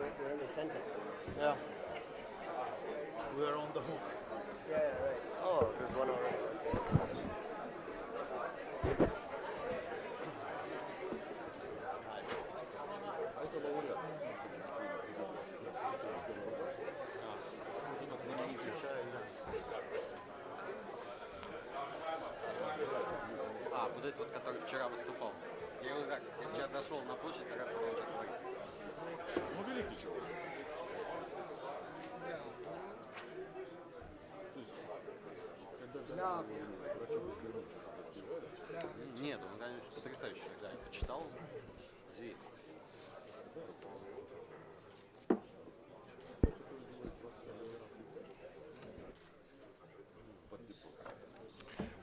We're in the center. Yeah. We are on the hook. Yeah, right. Oh, there's one already. А, вот этот вот, который вчера выступал. Я его так, я вчера зашел на площадь, как раз когда он сейчас говорит. Ну, великий человек. Нет, он, конечно, потрясающий. Да, я почитал. Зверь.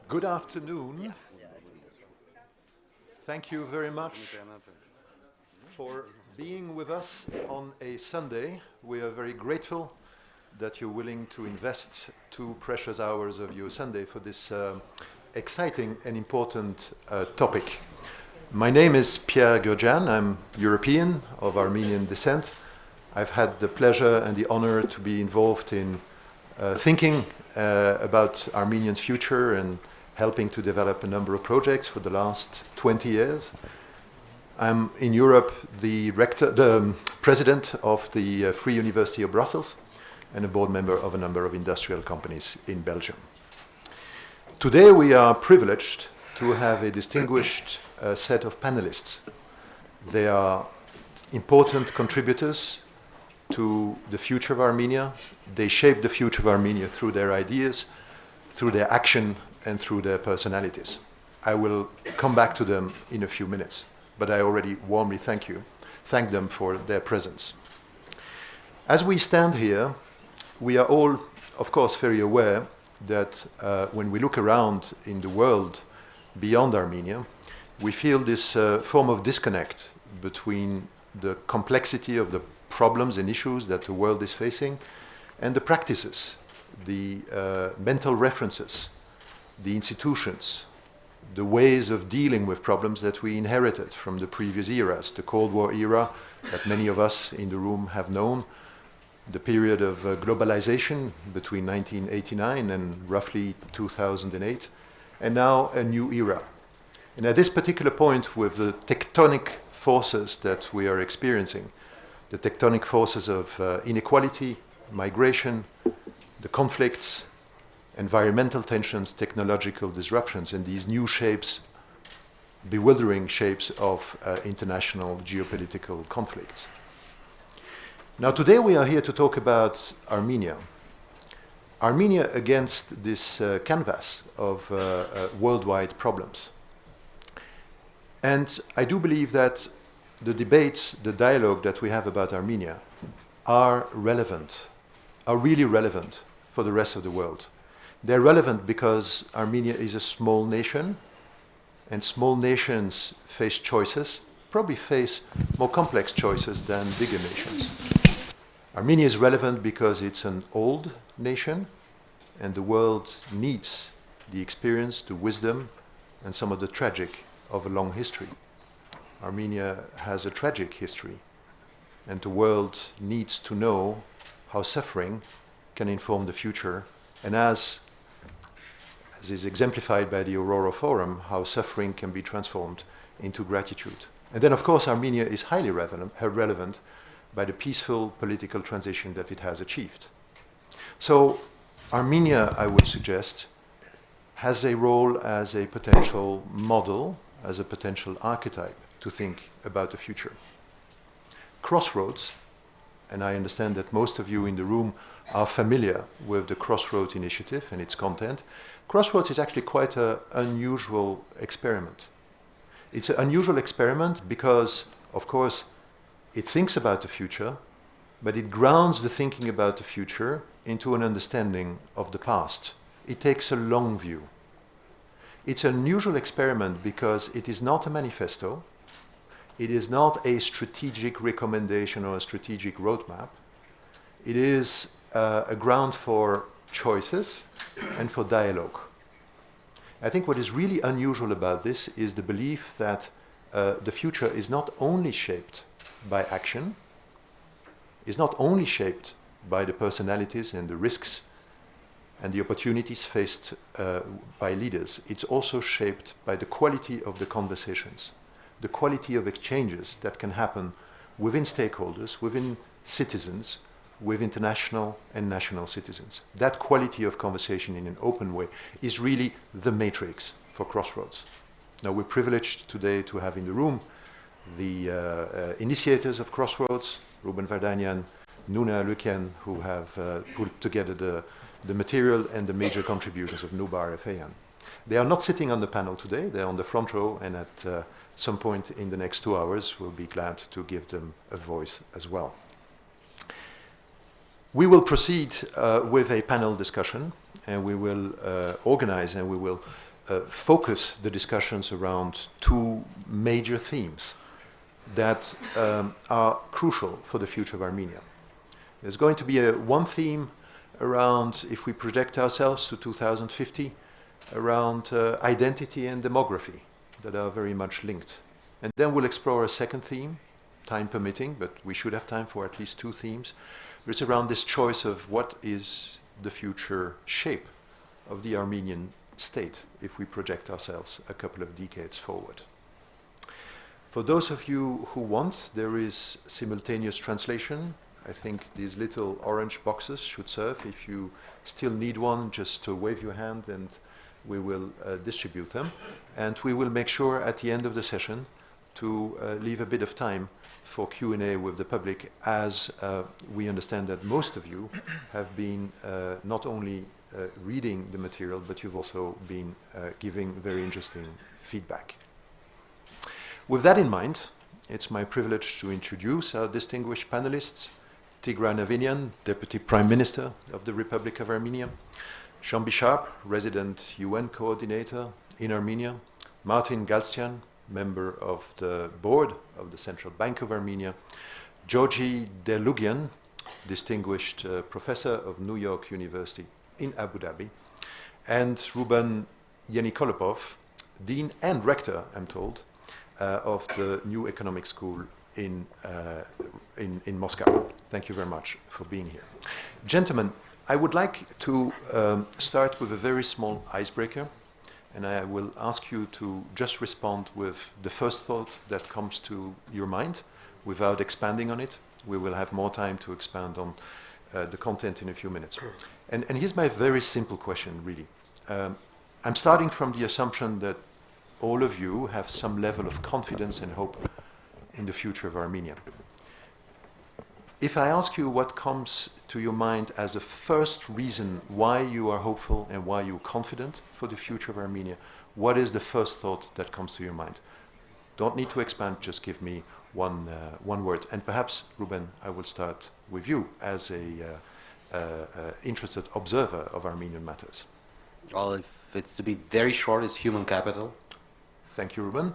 Good afternoon. Thank you very much for being with us on a Sunday. We are very grateful that you're willing to invest 2 precious hours of your Sunday for this exciting and important topic. My name is Pierre Gurjan. I'm European of Armenian descent. I've had the pleasure and the honor to be involved in thinking about Armenians' future and helping to develop a number of projects for the last 20 years. I'm in Europe the president of the Free University of Brussels and a board member of a number of industrial companies in Belgium. Today we are privileged to have a distinguished set of panelists. They are important contributors to the future of Armenia. They shape the future of Armenia through their ideas, through their action, and through their personalities. I will come back to them in a few minutes, but I already warmly thank them for their presence. As we stand here, we are all, of course, very aware that when we look around in the world beyond Armenia, we feel this form of disconnect between the complexity of the problems and issues that the world is facing and the practices, the mental references, the institutions, the ways of dealing with problems that we inherited from the previous eras, the Cold War era that many of us in the room have known, the period of globalization between 1989 and roughly 2008, and now a new era. And at this particular point, with the tectonic forces that we are experiencing, the tectonic forces of inequality, migration, the conflicts, environmental tensions, technological disruptions, and these new shapes, bewildering shapes of international geopolitical conflicts. Now today we are here to talk about Armenia. Armenia against this canvas of worldwide problems. And I do believe that the debates, the dialogue that we have about Armenia are relevant, are really relevant for the rest of the world. They're relevant because Armenia is a small nation, and small nations face choices, probably face more complex choices than bigger nations. Armenia is relevant because it's an old nation, and the world needs the experience, the wisdom, and some of the tragic of a long history. Armenia has a tragic history, and the world needs to know how suffering can inform the future, and as is exemplified by the Aurora Forum, how suffering can be transformed into gratitude. And then, of course, Armenia is highly relevant by the peaceful political transition that it has achieved. So Armenia, I would suggest, has a role as a potential model, as a potential archetype to think about the future. Crossroads, and I understand that most of you in the room are familiar with the Crossroads initiative and its content. Crossroads is actually quite an unusual experiment. It's an unusual experiment because, of course, it thinks about the future, but it grounds the thinking about the future into an understanding of the past. It takes a long view. It's an unusual experiment because it is not a manifesto. It is not a strategic recommendation or a strategic roadmap. It is a ground for choices and for dialogue. I think what is really unusual about this is the belief that the future is not only shaped by action, is not only shaped by the personalities and the risks and the opportunities faced by leaders, it's also shaped by the quality of the conversations, the quality of exchanges that can happen within stakeholders, within citizens, with international and national citizens. That quality of conversation in an open way is really the matrix for Crossroads. Now, we're privileged today to have in the room the initiators of Crossroads, Ruben Vardanyan, Nuna Lukian, who have put together the material and the major contributions of Nubar Efeyan. They are not sitting on the panel today, they're on the front row, and at some point in the next 2 hours, we'll be glad to give them a voice as well. We will proceed with a panel discussion, and we will organize and we will focus the discussions around 2 major themes that are crucial for the future of Armenia. There's going to be one theme around, if we project ourselves to 2050, around identity and demography that are very much linked. And then we'll explore a second theme, time permitting, but we should have time for at least 2 themes. It's around this choice of what is the future shape of the Armenian state if we project ourselves a couple of decades forward. For those of you who want, there is simultaneous translation. I think these little orange boxes should serve. If you still need one, just to wave your hand and we will distribute them. And we will make sure at the end of the session to leave a bit of time for Q&A with the public, as we understand that most of you have been not only reading the material, but you've also been giving very interesting feedback. With that in mind, it's my privilege to introduce our distinguished panelists: Tigran Avinian, Deputy Prime Minister of the Republic of Armenia; Shambi Sharp, Resident UN Coordinator in Armenia; Martin Galstian, Member of the Board of the Central Bank of Armenia; Georgi Delugian, Distinguished Professor of New York University in Abu Dhabi; and Ruben Yenikolopov, Dean and Rector, I'm told, of the New Economic School in Moscow. Thank you very much for being here. Gentlemen, I would like to start with a very small icebreaker, and I will ask you to just respond with the first thought that comes to your mind without expanding on it. We will have more time to expand on the content in a few minutes. And here's my very simple question, really. I'm starting from the assumption that all of you have some level of confidence and hope in the future of Armenia. If I ask you what comes to your mind as a first reason why you are hopeful and why you're confident for the future of Armenia, what is the first thought that comes to your mind? Don't need to expand, just give me one word. And perhaps, Ruben, I will start with you as a interested observer of Armenian matters. Well, if it's to be very short, it's human capital. Thank you, Ruben.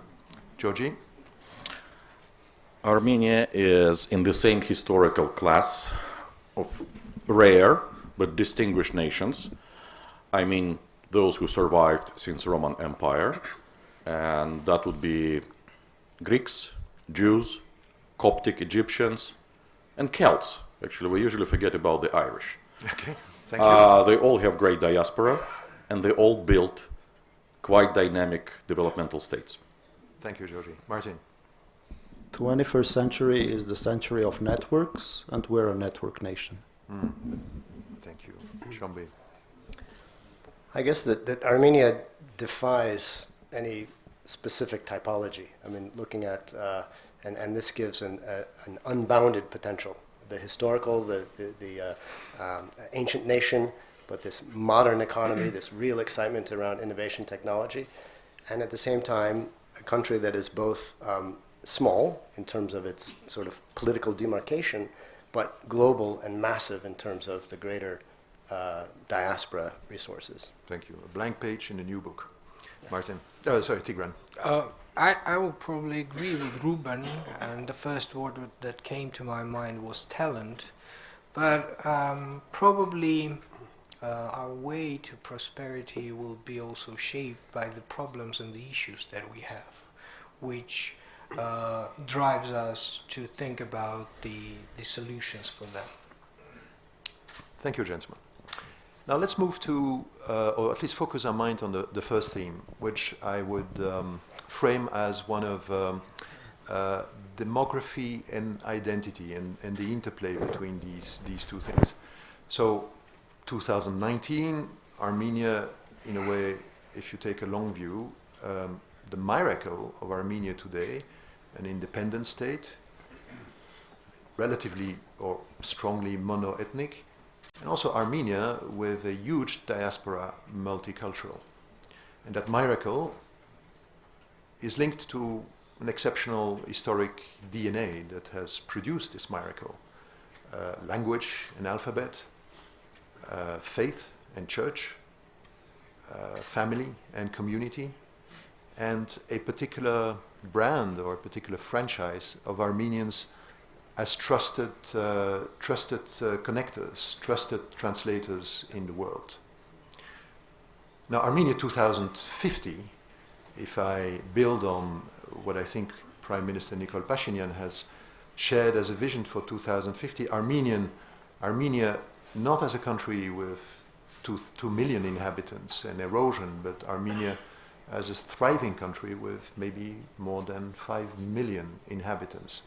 Georgi? Armenia is in the same historical class of rare but distinguished nations. I mean, those who survived since Roman Empire, and that would be Greeks, Jews, Coptic Egyptians, and Celts. Actually, we usually forget about the Irish. Okay, thank you. They all have great diaspora, and they all built quite dynamic developmental states. Thank you, Georgi. Martin? 21st century is the century of networks, and we're a network nation. Thank you. Shambi? I guess that Armenia defies any specific typology. I mean, looking at, and this gives an unbounded potential. The historical, the ancient nation, but this modern economy, this real excitement around innovation technology, and at the same time, a country that is both small in terms of its sort of political demarcation, but global and massive in terms of the greater diaspora resources. Thank you. A blank page in a new book. Martin? Sorry, Tigran. I will probably agree with Ruben, and the first word that came to my mind was talent, but probably our way to prosperity will be also shaped by the problems and the issues that we have, which drives us to think about the solutions for them. Thank you, gentlemen. Now let's move to, or at least focus our mind on the first theme, which I would frame as one of demography and identity and the interplay between these two things. So 2019, Armenia, in a way, if you take a long view, the miracle of Armenia today, an independent state, relatively or strongly mono-ethnic, and also Armenia with a huge diaspora, multicultural. And that miracle is linked to an exceptional historic DNA that has produced this miracle. Language and alphabet, faith and church, family and community, and a particular brand or a particular franchise of Armenians as trusted connectors, trusted translators in the world. Now, Armenia 2050, if I build on what I think Prime Minister Nikol Pashinyan has shared as a vision for 2050, Armenia not as a country with 2 million inhabitants and erosion, but Armenia as a thriving country with maybe more than 5 million inhabitants.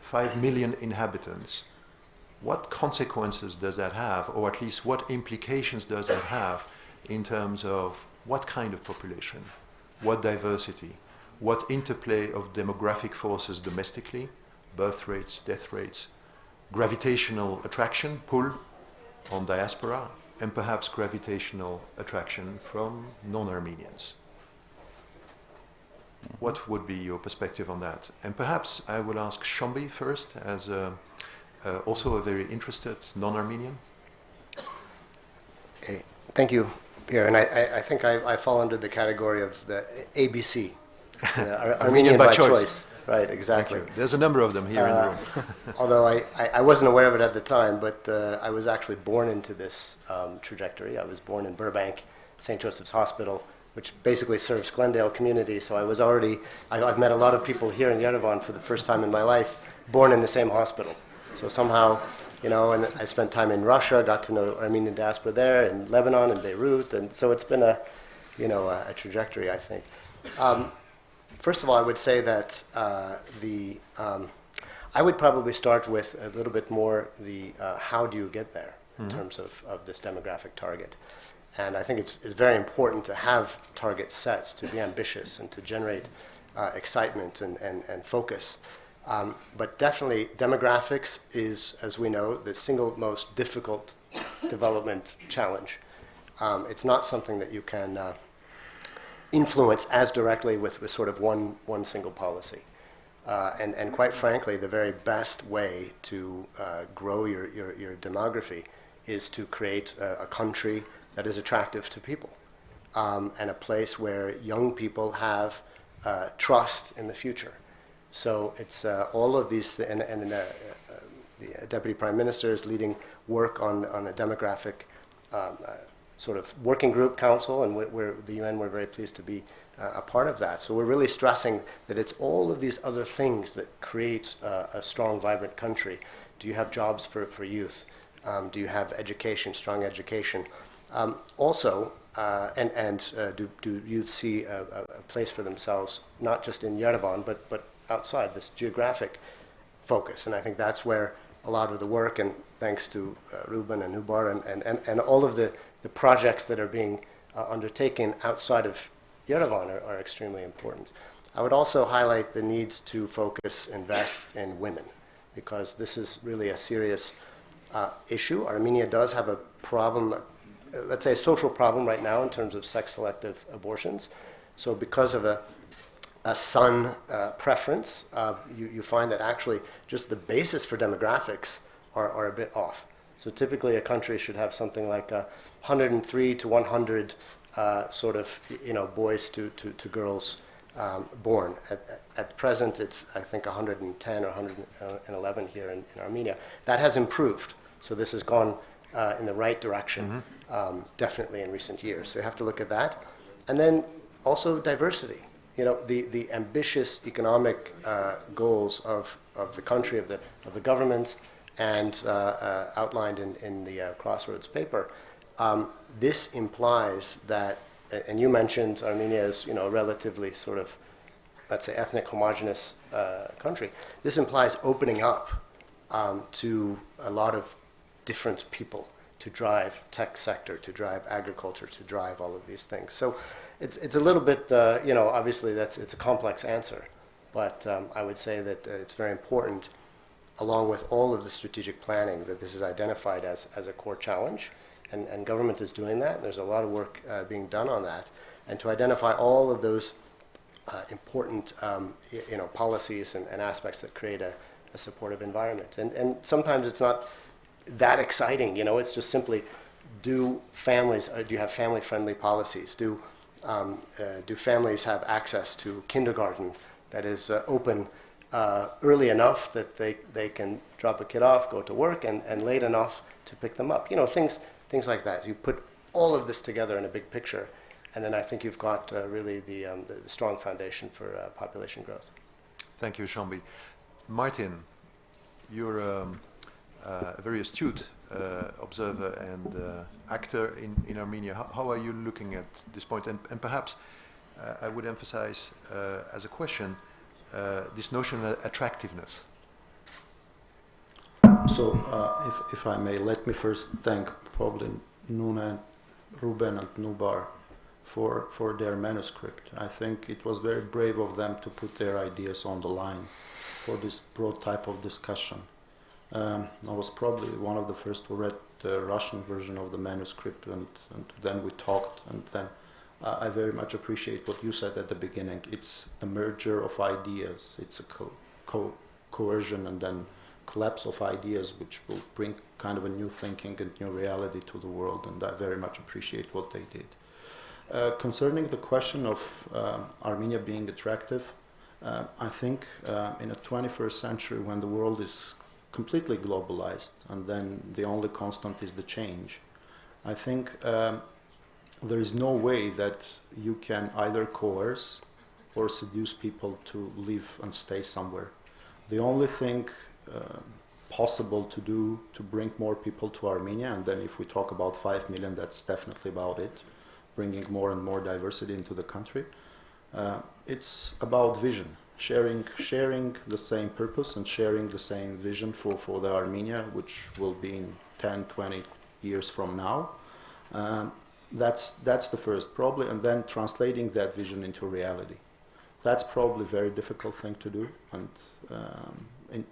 5 million inhabitants. What consequences does that have, or at least what implications does that have in terms of what kind of population, what diversity, what interplay of demographic forces domestically, birth rates, death rates, gravitational attraction, pull on diaspora, and perhaps gravitational attraction from non-Armenians? What would be your perspective on that? And perhaps I will ask Shombi first, as also a very interested non-Armenian. Okay, thank you, Pierre. And I think I fall under the category of the ABC, Armenian by choice. Right, exactly. There's a number of them here in the room. Although I wasn't aware of it at the time, but I was actually born into this trajectory. I was born in Burbank, St. Joseph's Hospital, which basically serves Glendale community. So I was already, I've met a lot of people here in Yerevan for the first time in my life, born in the same hospital. So somehow, you know, and I spent time in Russia, got to know Armenian diaspora there, in Lebanon, and Beirut, and so it's been a trajectory, I think. First of all, I would say that I would probably start with a little bit more the how do you get there in terms of this demographic target. And I think it's very important to have target sets, to be ambitious and to generate excitement and focus. But definitely demographics is, as we know, the single most difficult development challenge. It's not something that you can influence as directly with sort of one single policy. And quite frankly, the very best way to grow your demography is to create a country that is attractive to people, and a place where young people have trust in the future. So it's all of these, and the Deputy Prime Minister is leading work on a demographic sort of working group council, and we're the UN, we're very pleased to be a part of that. So we're really stressing that it's all of these other things that create a strong, vibrant country. Do you have jobs for youth? Do you have education, strong education? Also, do youth see a place for themselves, not just in Yerevan, but outside this geographic focus? And I think that's where a lot of the work, and thanks to Ruben and Hubar and all of the projects that are being undertaken outside of Yerevan are extremely important. I would also highlight the need to focus, invest in women, because this is really a serious issue. Armenia does have a problem, let's say a social problem right now in terms of sex-selective abortions. So because of a son preference, you find that actually just the basis for demographics are a bit off. So typically a country should have something like 103 to 100 sort of, boys to girls born. At present, it's, I think, 110 or 111 here in Armenia. That has improved. So this has gone in the right direction, definitely in recent years. So you have to look at that. And then also diversity. the ambitious economic goals of the country, of the government, and outlined in the Crossroads paper, this implies that, and you mentioned Armenia as a relatively sort of, let's say, ethnic homogenous country. This implies opening up to a lot of different people to drive tech sector, to drive agriculture, to drive all of these things. So it's a little bit, obviously it's a complex answer, but I would say that it's very important, along with all of the strategic planning, that this is identified as a core challenge, and government is doing that. There's a lot of work being done on that, and to identify all of those important policies and aspects that create a supportive environment. And sometimes it's not that exciting, it's just simply, do you have family-friendly policies? Do families have access to kindergarten that is open early enough that they can drop a kid off, go to work, and late enough to pick them up? Things like that. You put all of this together in a big picture, and then I think you've got really the strong foundation for population growth. Thank you, Shambi. Martin, you're a very astute observer and actor in Armenia. How are you looking at this point? And perhaps I would emphasize as a question this notion of attractiveness. So, if I may, let me first thank probably Nuna, Ruben, and Nubar for their manuscript. I think it was very brave of them to put their ideas on the line for this broad type of discussion. I was probably one of the first who read the Russian version of the manuscript, and then we talked, and then I very much appreciate what you said at the beginning. It's a merger of ideas, it's a coercion and then collapse of ideas, which will bring kind of a new thinking and new reality to the world, and I very much appreciate what they did. Concerning the question of Armenia being attractive, I think in a 21st century, when the world is completely globalized and then the only constant is the change, I think there is no way that you can either coerce or seduce people to live and stay somewhere. The only thing possible to do to bring more people to Armenia, and then if we talk about 5 million, that's definitely about it, bringing more and more diversity into the country. It's about vision, sharing the same purpose and sharing the same vision for the Armenia, which will be in 10, 20 years from now. That's the first, probably, and then translating that vision into reality. That's probably a very difficult thing to do, and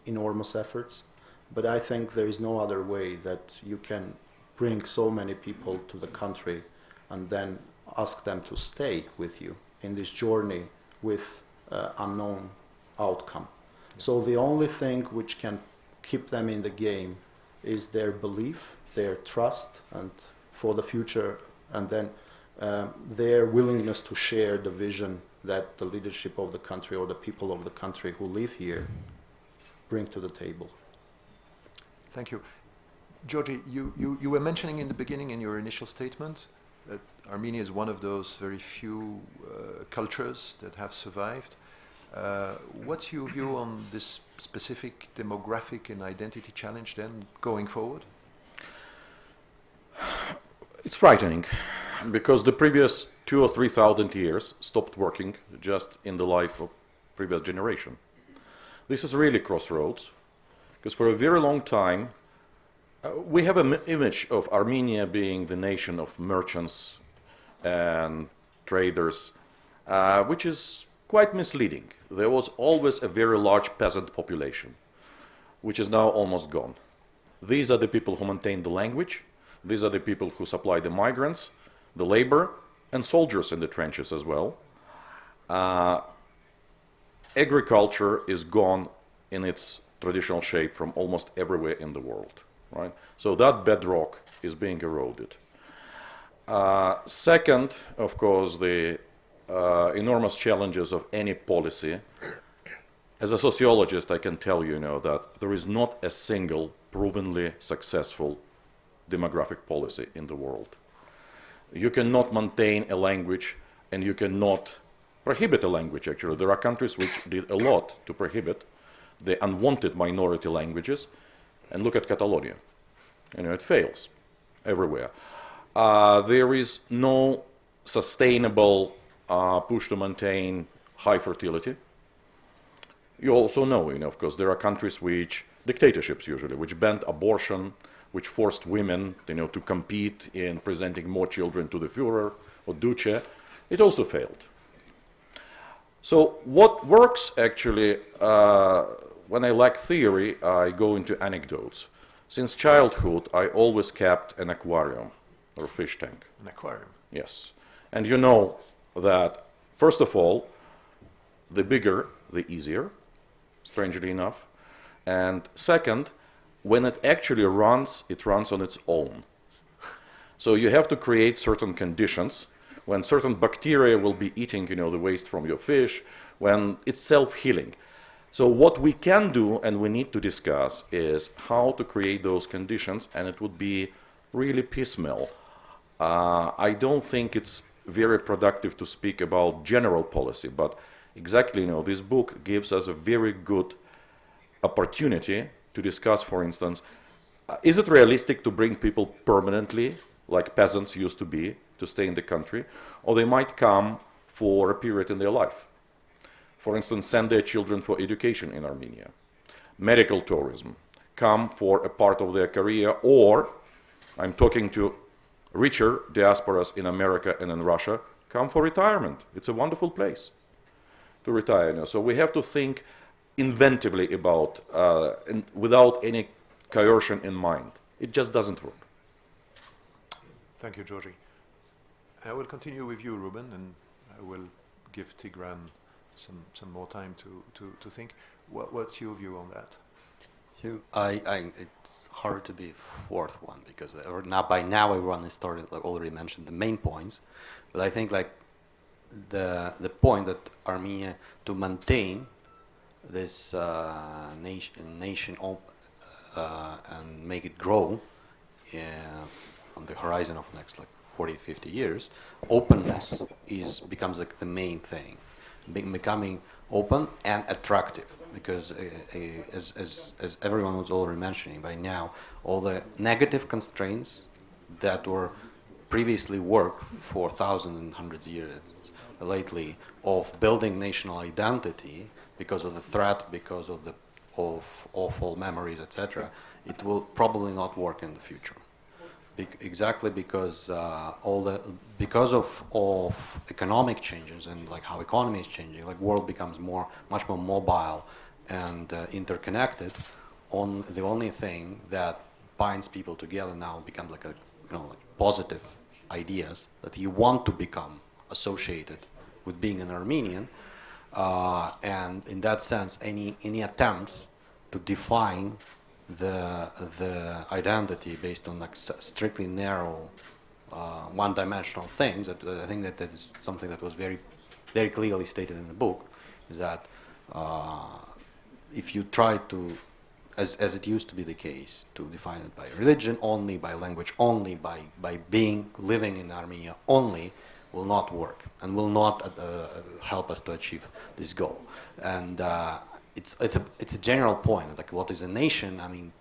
enormous efforts. But I think there is no other way that you can bring so many people to the country and then ask them to stay with you in this journey with unknown outcome. So the only thing which can keep them in the game is their belief, their trust, and for the future, and then their willingness to share the vision that the leadership of the country or the people of the country who live here bring to the table. Thank you. Georgi, you were mentioning in the beginning in your initial statement that Armenia is one of those very few cultures that have survived. What's your view on this specific demographic and identity challenge then going forward? It's frightening because the previous 2,000 or 3,000 years stopped working just in the life of previous generation. This is really crossroads, because for a very long time we have an image of Armenia being the nation of merchants and traders, which is quite misleading. There was always a very large peasant population, which is now almost gone. These are the people who maintain the language. These are the people who supply the migrants, the labor, and soldiers in the trenches as well. Agriculture is gone in its traditional shape from almost everywhere in the world, right? So that bedrock is being eroded. Second, of course, the enormous challenges of any policy. As a sociologist, I can tell you, that there is not a single provenly successful demographic policy in the world. You cannot maintain a language and you cannot prohibit a language, actually. There are countries which did a lot to prohibit the unwanted minority languages. And look at Catalonia. It fails everywhere. There is no sustainable push to maintain high fertility. You also know, of course, there are countries which, dictatorships usually, which banned abortion, which forced women, to compete in presenting more children to the Führer or Duce. It also failed. So what works actually, when I lack theory, I go into anecdotes. Since childhood, I always kept an aquarium or fish tank. An aquarium? Yes. And you know that, first of all, the bigger, the easier, strangely enough. And second, when it actually runs, it runs on its own. So you have to create certain conditions when certain bacteria will be eating, the waste from your fish, when it's self-healing. So what we can do and we need to discuss is how to create those conditions, and it would be really piecemeal. I don't think it's very productive to speak about general policy, but exactly, this book gives us a very good opportunity to discuss, for instance, is it realistic to bring people permanently, like peasants used to be, to stay in the country, or they might come for a period in their life. For instance, send their children for education in Armenia. Medical tourism, come for a part of their career, or, I'm talking to richer diasporas in America and in Russia, come for retirement. It's a wonderful place to retire. So we have to think inventively about, and without any coercion in mind. It just doesn't work. Thank you, Georgi. I will continue with you, Ruben, and I will give Tigran some more time to think. What's your view on that? It's hard to be fourth one because by now everyone has started, already mentioned the main points, but I think the point that Armenia, to maintain this nation and make it grow on the horizon of next 40, 50 years, openness becomes the main thing, becoming open and attractive, because as everyone was already mentioning, by now all the negative constraints that were previously worked for thousands and hundreds of years lately of building national identity because of the threat, because of awful memories, etc., it will probably not work in the future. Exactly because because of economic changes and how economy is changing, world becomes much more mobile and interconnected. The only thing that binds people together now becomes positive ideas that you want to become associated with being an Armenian, and in that sense, any attempts to define the identity based on strictly narrow, one-dimensional things. I think that is something that was very, very clearly stated in the book. Is that if you try to, as it used to be the case, to define it by religion only, by language only, by living in Armenia only, will not work and will not help us to achieve this goal. And it's a general point. What is a nation? I mean,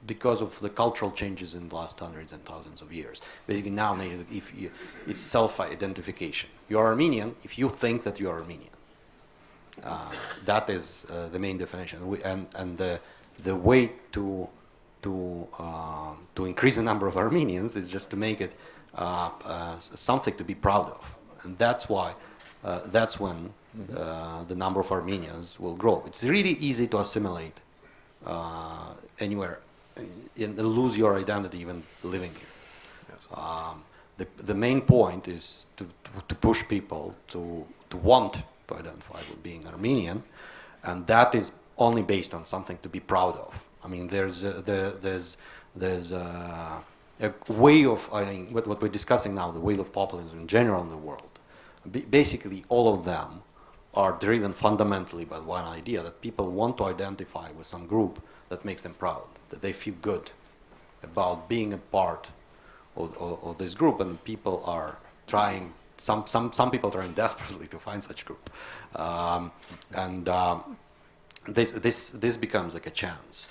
because of the cultural changes in the last hundreds and thousands of years. Basically, now it's self-identification. You are Armenian if you think that you are Armenian. That is the main definition. And the way to increase the number of Armenians is just to make it something to be proud of, and that's why. That's when the number of Armenians will grow. It's really easy to assimilate anywhere and lose your identity even living here. Yes. The main point is to push people to want to identify with being Armenian, and that is only based on something to be proud of. I mean, there's a way of, what we're discussing now, the ways of populism in general in the world. Basically, all of them are driven fundamentally by one idea, that people want to identify with some group that makes them proud, that they feel good about being a part of this group, and people are trying some people trying desperately to find such group, and this becomes like a chance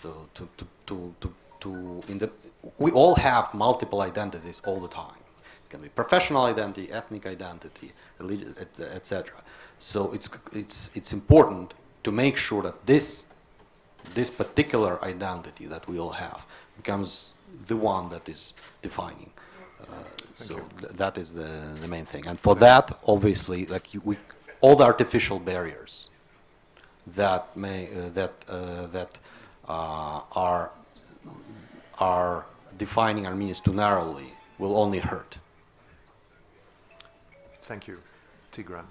we all have multiple identities all the time. It can be professional identity, ethnic identity, religious, etc. So it's important to make sure that this particular identity that we all have becomes the one that is defining. That is the main thing. And for that, obviously, like all the artificial barriers that are defining Armenians too narrowly will only hurt. Thank you. Tigran.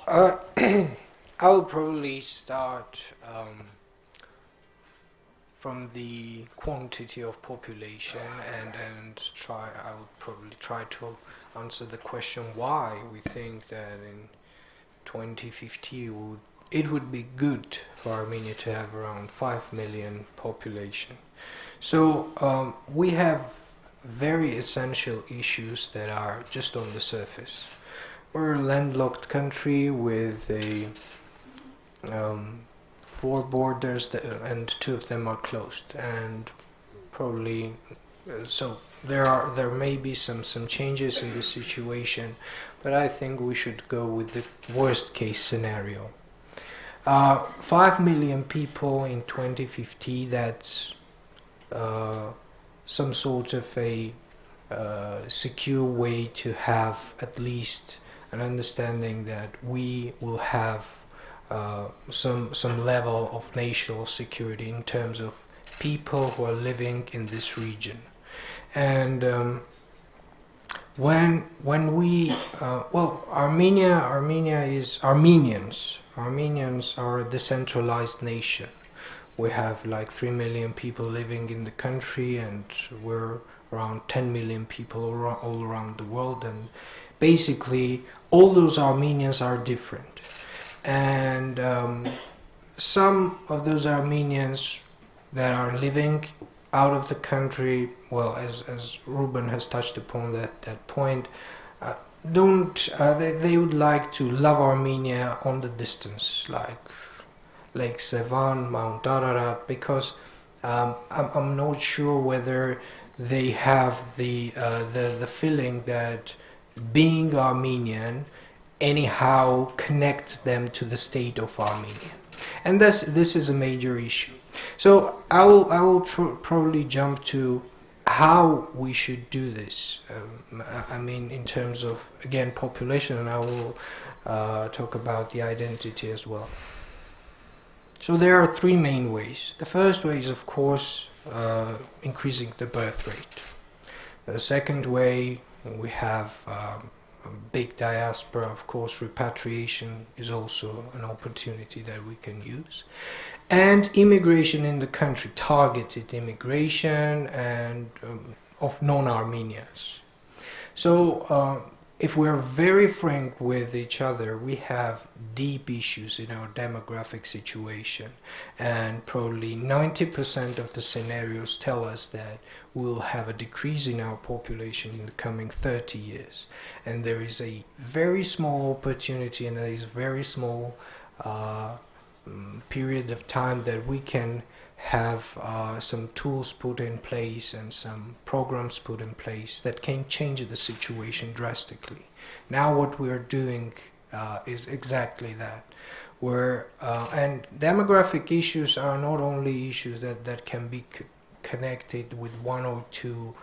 I will probably start from the quantity of population and I would probably try to answer the question why we think that in 2050 it would be good for Armenia to have around 5 million population. So we have very essential issues that are just on the surface. We're a landlocked country with a 4 borders and 2 of them are closed, and probably so there may be some changes in this situation, but I think we should go with the worst case scenario. 5 million people in 2050, that's some sort of a secure way to have at least an understanding that we will have some level of national security in terms of people who are living in this region. And when we Armenia is Armenians are a decentralized nation. We have like 3 million people living in the country, and we're around 10 million people all around the world, and basically all those Armenians are different. And some of those Armenians that are living out of the country, well, as Ruben has touched upon that point, they would like to love Armenia on the distance, like Lake Sevan, Mount Ararat, because I'm not sure whether they have the feeling that being Armenian anyhow connects them to the state of Armenia, and this is a major issue. So I will probably jump to how we should do this. I mean, in terms of, again, population, and I will talk about the identity as well. So there are 3 main ways. The first way is, of course, increasing the birth rate. The second way, we have a big diaspora. Of course, repatriation is also an opportunity that we can use. And immigration in the country, targeted immigration and of non-Armenians. So if we're very frank with each other, we have deep issues in our demographic situation, and probably 90% of the scenarios tell us that we'll have a decrease in our population in the coming 30 years. And there is a very small opportunity, and there is very small period of time that we can have some tools put in place and some programs put in place that can change the situation drastically. Now what we are doing is exactly that. And demographic issues are not only issues that can be connected with 1 or 2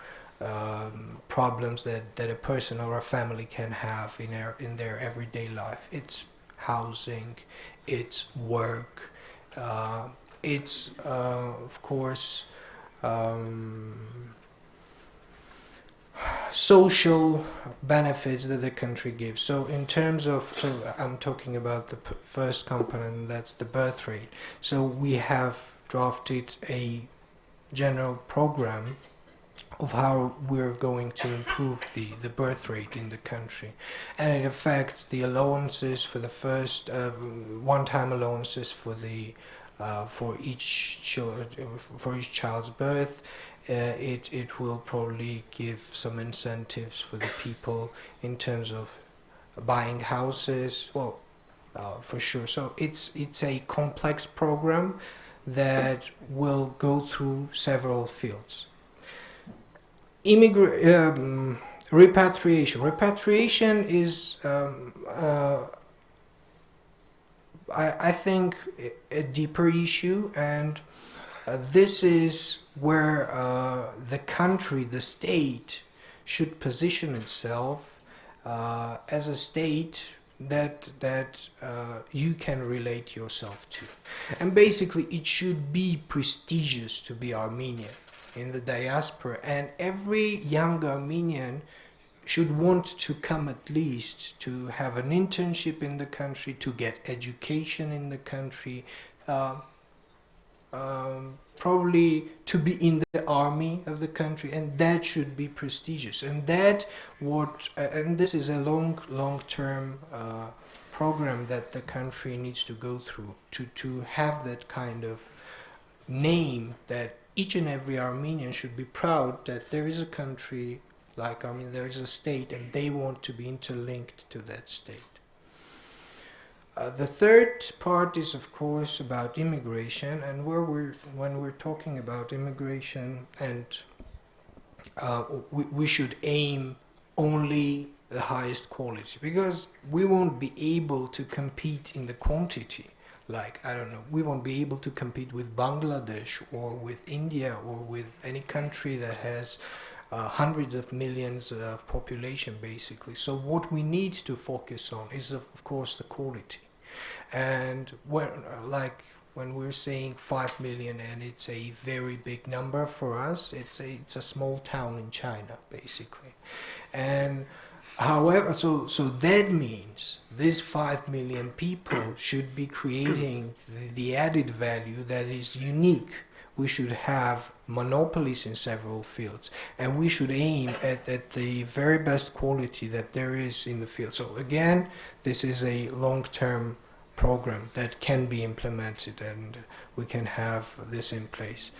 problems that a person or a family can have in their everyday life. It's housing, it's work, it's of course social benefits that the country gives. So in terms of, I'm talking about the first component, that's the birth rate. So we have drafted a general program of how we're going to improve the birth rate in the country, and it affects the allowances for the first one-time allowances for each child's birth. it will probably give some incentives for the people in terms of buying houses. Well, for sure. So it's a complex program that will go through several fields. Repatriation. Repatriation is, I think, a deeper issue, and this is where the country, the state, should position itself as a state that you can relate yourself to. And basically it should be prestigious to be Armenian in the diaspora, and every young Armenian should want to come at least to have an internship in the country, to get education in the country, probably to be in the army of the country, and that should be prestigious. And and this is a long-term program that the country needs to go through to have that kind of name, that each and every Armenian should be proud that there is a country like Armenia, there is a state, and they want to be interlinked to that state. The third part is, of course, about immigration, and when we're talking about immigration, and we should aim only the highest quality, because we won't be able to compete in the quantity. Like, I don't know, we won't be able to compete with Bangladesh or with India or with any country that has hundreds of millions of population, basically. So what we need to focus on is, of course, the quality. And when we're saying 5 million, and it's a very big number for us, it's a small town in China, basically. And however, so that means these 5 million people should be creating the added value that is unique. We should have monopolies in several fields, and we should aim at the very best quality that there is in the field. So again, this is a long-term program that can be implemented, and we can have this in place.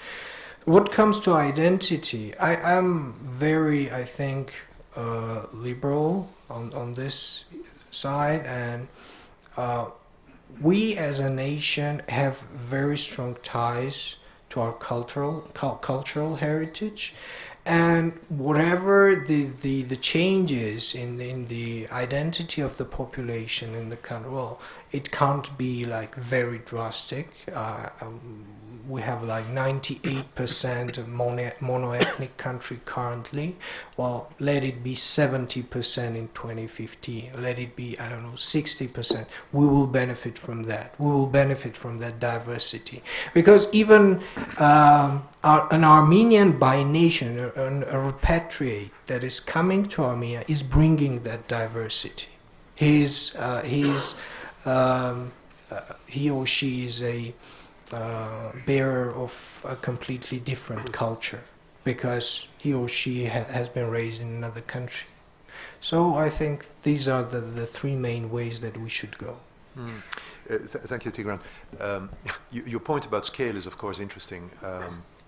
What comes to identity, I am very, I think, liberal on this side, and we as a nation have very strong ties to our cultural heritage, and whatever the changes in the identity of the population in the country, well, it can't be like very drastic. We have like 98% of mono-ethnic country currently. Well, let it be 70% in 2050. Let it be, I don't know, 60%. We will benefit from that. We will benefit from that diversity. Because even an Armenian by nation, a repatriate that is coming to Armenia is bringing that diversity. He or she is a bearer of a completely different culture, because he or she has been raised in another country. So I think these are the three main ways that we should go. Thank you, Tigran. Your point about scale is, of course, interesting.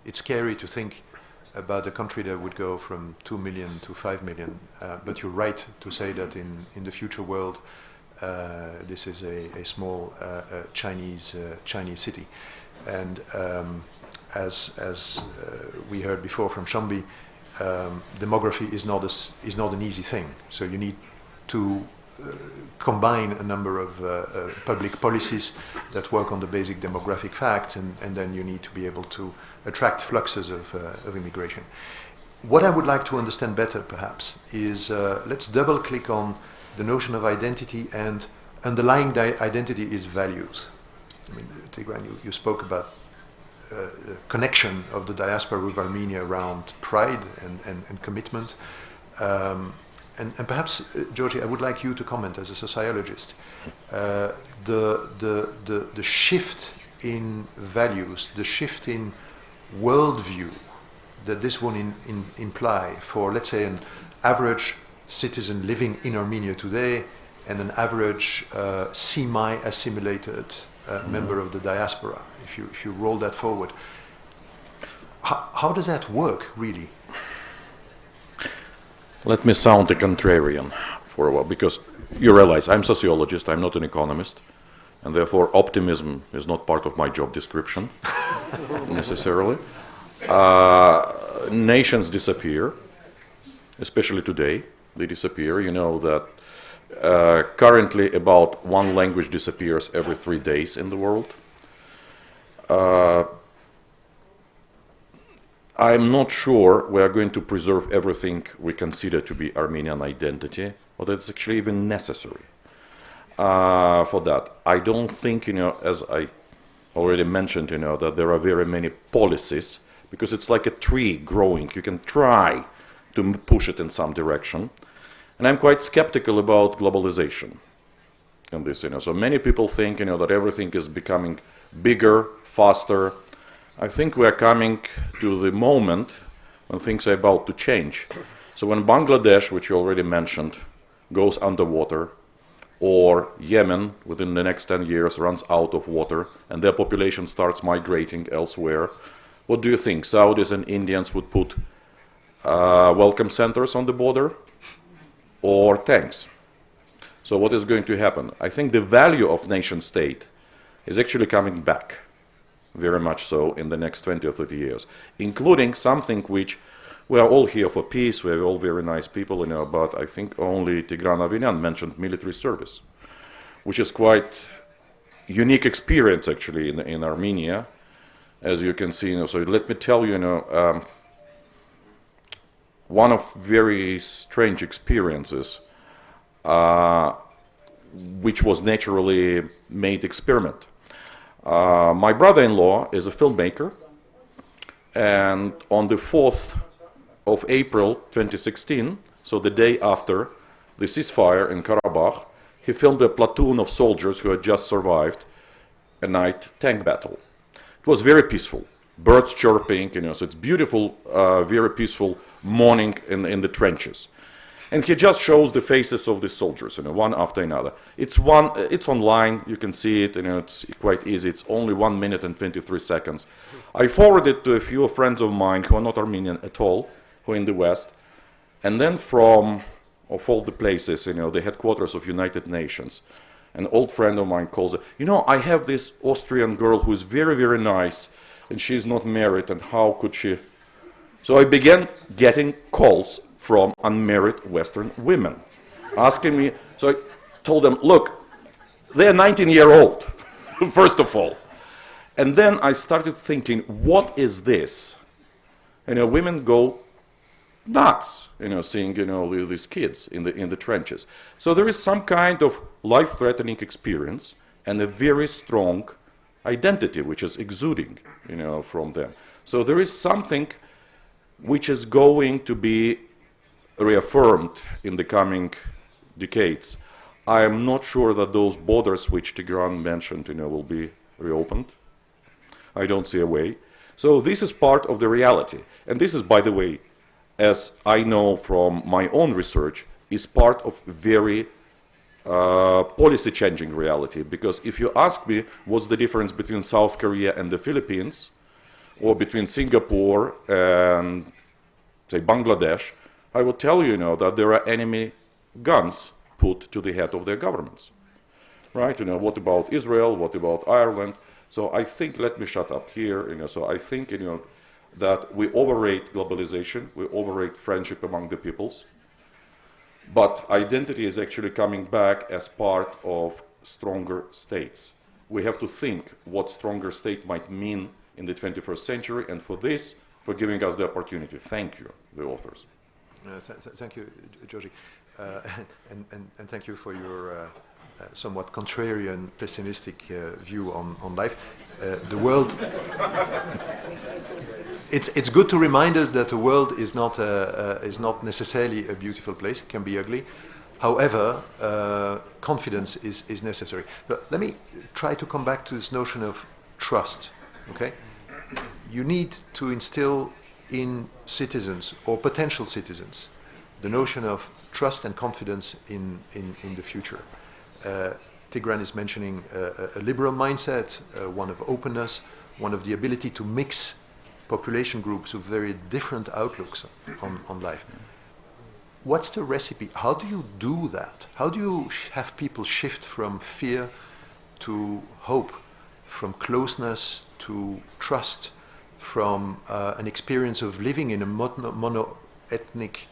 It's scary to think about a country that would go from 2 million to 5 million, but you're right to say that in the future world, this is a small Chinese city, and as we heard before from Shambi, demography is not an easy thing. So you need to combine a number of public policies that work on the basic demographic facts, and then you need to be able to attract fluxes of immigration. What I would like to understand better, perhaps, is let's double-click on the notion of identity, and underlying identity is values. I mean, Tigran, you spoke about connection of the diaspora with Armenia around pride and commitment. And perhaps, Georgi, I would like you to comment as a sociologist. The shift in values, the shift in worldview that this would imply for, let's say, an average citizen living in Armenia today and an average semi-assimilated member of the diaspora. If you roll that forward, how does that work, really? Let me sound a contrarian for a while, because you realize I'm a sociologist, I'm not an economist, and therefore optimism is not part of my job description necessarily. Nations disappear, especially today. They disappear. You know that currently about one language disappears every 3 days in the world. I'm not sure we are going to preserve everything we consider to be Armenian identity, or that it's actually even necessary for that. I don't think, you know, as I already mentioned, you know, that there are very many policies, because it's like a tree growing. You can try to push it in some direction. And I'm quite skeptical about globalization in this, you know. So many people think, you know, that everything is becoming bigger, faster. I think we are coming to the moment when things are about to change. So when Bangladesh, which you already mentioned, goes underwater, or Yemen within the next 10 years runs out of water and their population starts migrating elsewhere, what do you think? Saudis and Indians would put welcome centers on the border or tanks? So what is going to happen? I think the value of nation state is actually coming back, very much so, in the next 20 or 30 years, including something which we are all here for peace, we are all very nice people, you know, but I think only Tigran Avinian mentioned military service, which is quite unique experience actually in Armenia, as you can see, you know. So let me tell you, you know, one of very strange experiences, which was naturally made experiment. My brother-in-law is a filmmaker, and on the 4th of April 2016, so the day after the ceasefire in Karabakh, he filmed a platoon of soldiers who had just survived a night tank battle. It was very peaceful, birds chirping, you know, so it's beautiful, very peaceful morning in the trenches. And he just shows the faces of the soldiers, you know, one after another. It's online, you can see it, you know, it's quite easy. It's only 1 minute and 23 seconds. I forwarded it to a few friends of mine who are not Armenian at all, who are in the West. And then from, of all the places, you know, the headquarters of United Nations, an old friend of mine calls it, you know, I have this Austrian girl who is very, very nice, and she's not married, and how could she? So I began getting calls from unmarried Western women, asking me, so I told them, look, they're 19-year-old, first of all. And then I started thinking, what is this? You know, women go nuts, you know, seeing, you know, these kids in the trenches. So there is some kind of life-threatening experience and a very strong identity which is exuding, you know, from them. So there is something which is going to be reaffirmed in the coming decades. I am not sure that those borders which Tigran mentioned, you know, will be reopened. I don't see a way. So this is part of the reality. And this is, by the way, as I know from my own research, is part of very policy-changing reality. Because if you ask me what's the difference between South Korea and the Philippines, or between Singapore and, say, Bangladesh, I will tell you, you know, that there are enemy guns put to the head of their governments, right? You know, what about Israel? What about Ireland? So I think, let me shut up here, you know, so I think, you know, that we overrate globalization, we overrate friendship among the peoples, but identity is actually coming back as part of stronger states. We have to think what stronger state might mean in the 21st century, and for this, for giving us the opportunity. Thank you, the authors. Thank you, Georgi, and thank you for your somewhat contrarian, pessimistic view on life. The world. It's good to remind us that the world is not necessarily a beautiful place. It can be ugly. However, confidence is necessary. But let me try to come back to this notion of trust. Okay, you need to instill in citizens or potential citizens the notion of trust and confidence in the future. Tigran is mentioning a liberal mindset, one of openness, one of the ability to mix population groups with very different outlooks on life. What's the recipe? How do you do that? How do you have people shift from fear to hope, from closeness to trust, from an experience of living in a mono-ethnic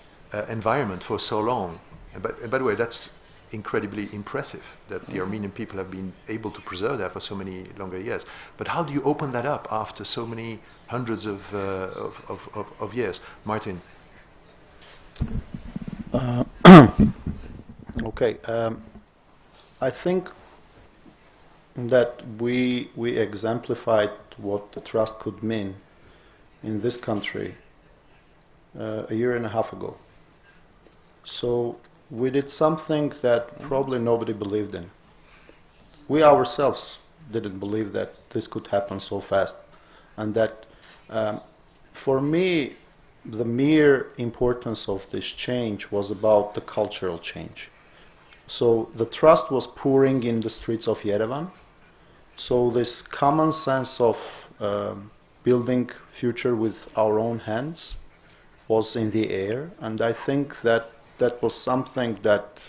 environment for so long? And by the way, that's incredibly impressive that the Armenian people have been able to preserve that for so many longer years. But how do you open that up after so many hundreds of years? Martin? Okay, I think that we exemplified what the trust could mean in this country a year and a half ago. So we did something that probably nobody believed in. We ourselves didn't believe that this could happen so fast, and that for me the mere importance of this change was about the cultural change. So the trust was pouring in the streets of Yerevan. So this common sense of building future with our own hands was in the air, and I think that that was something that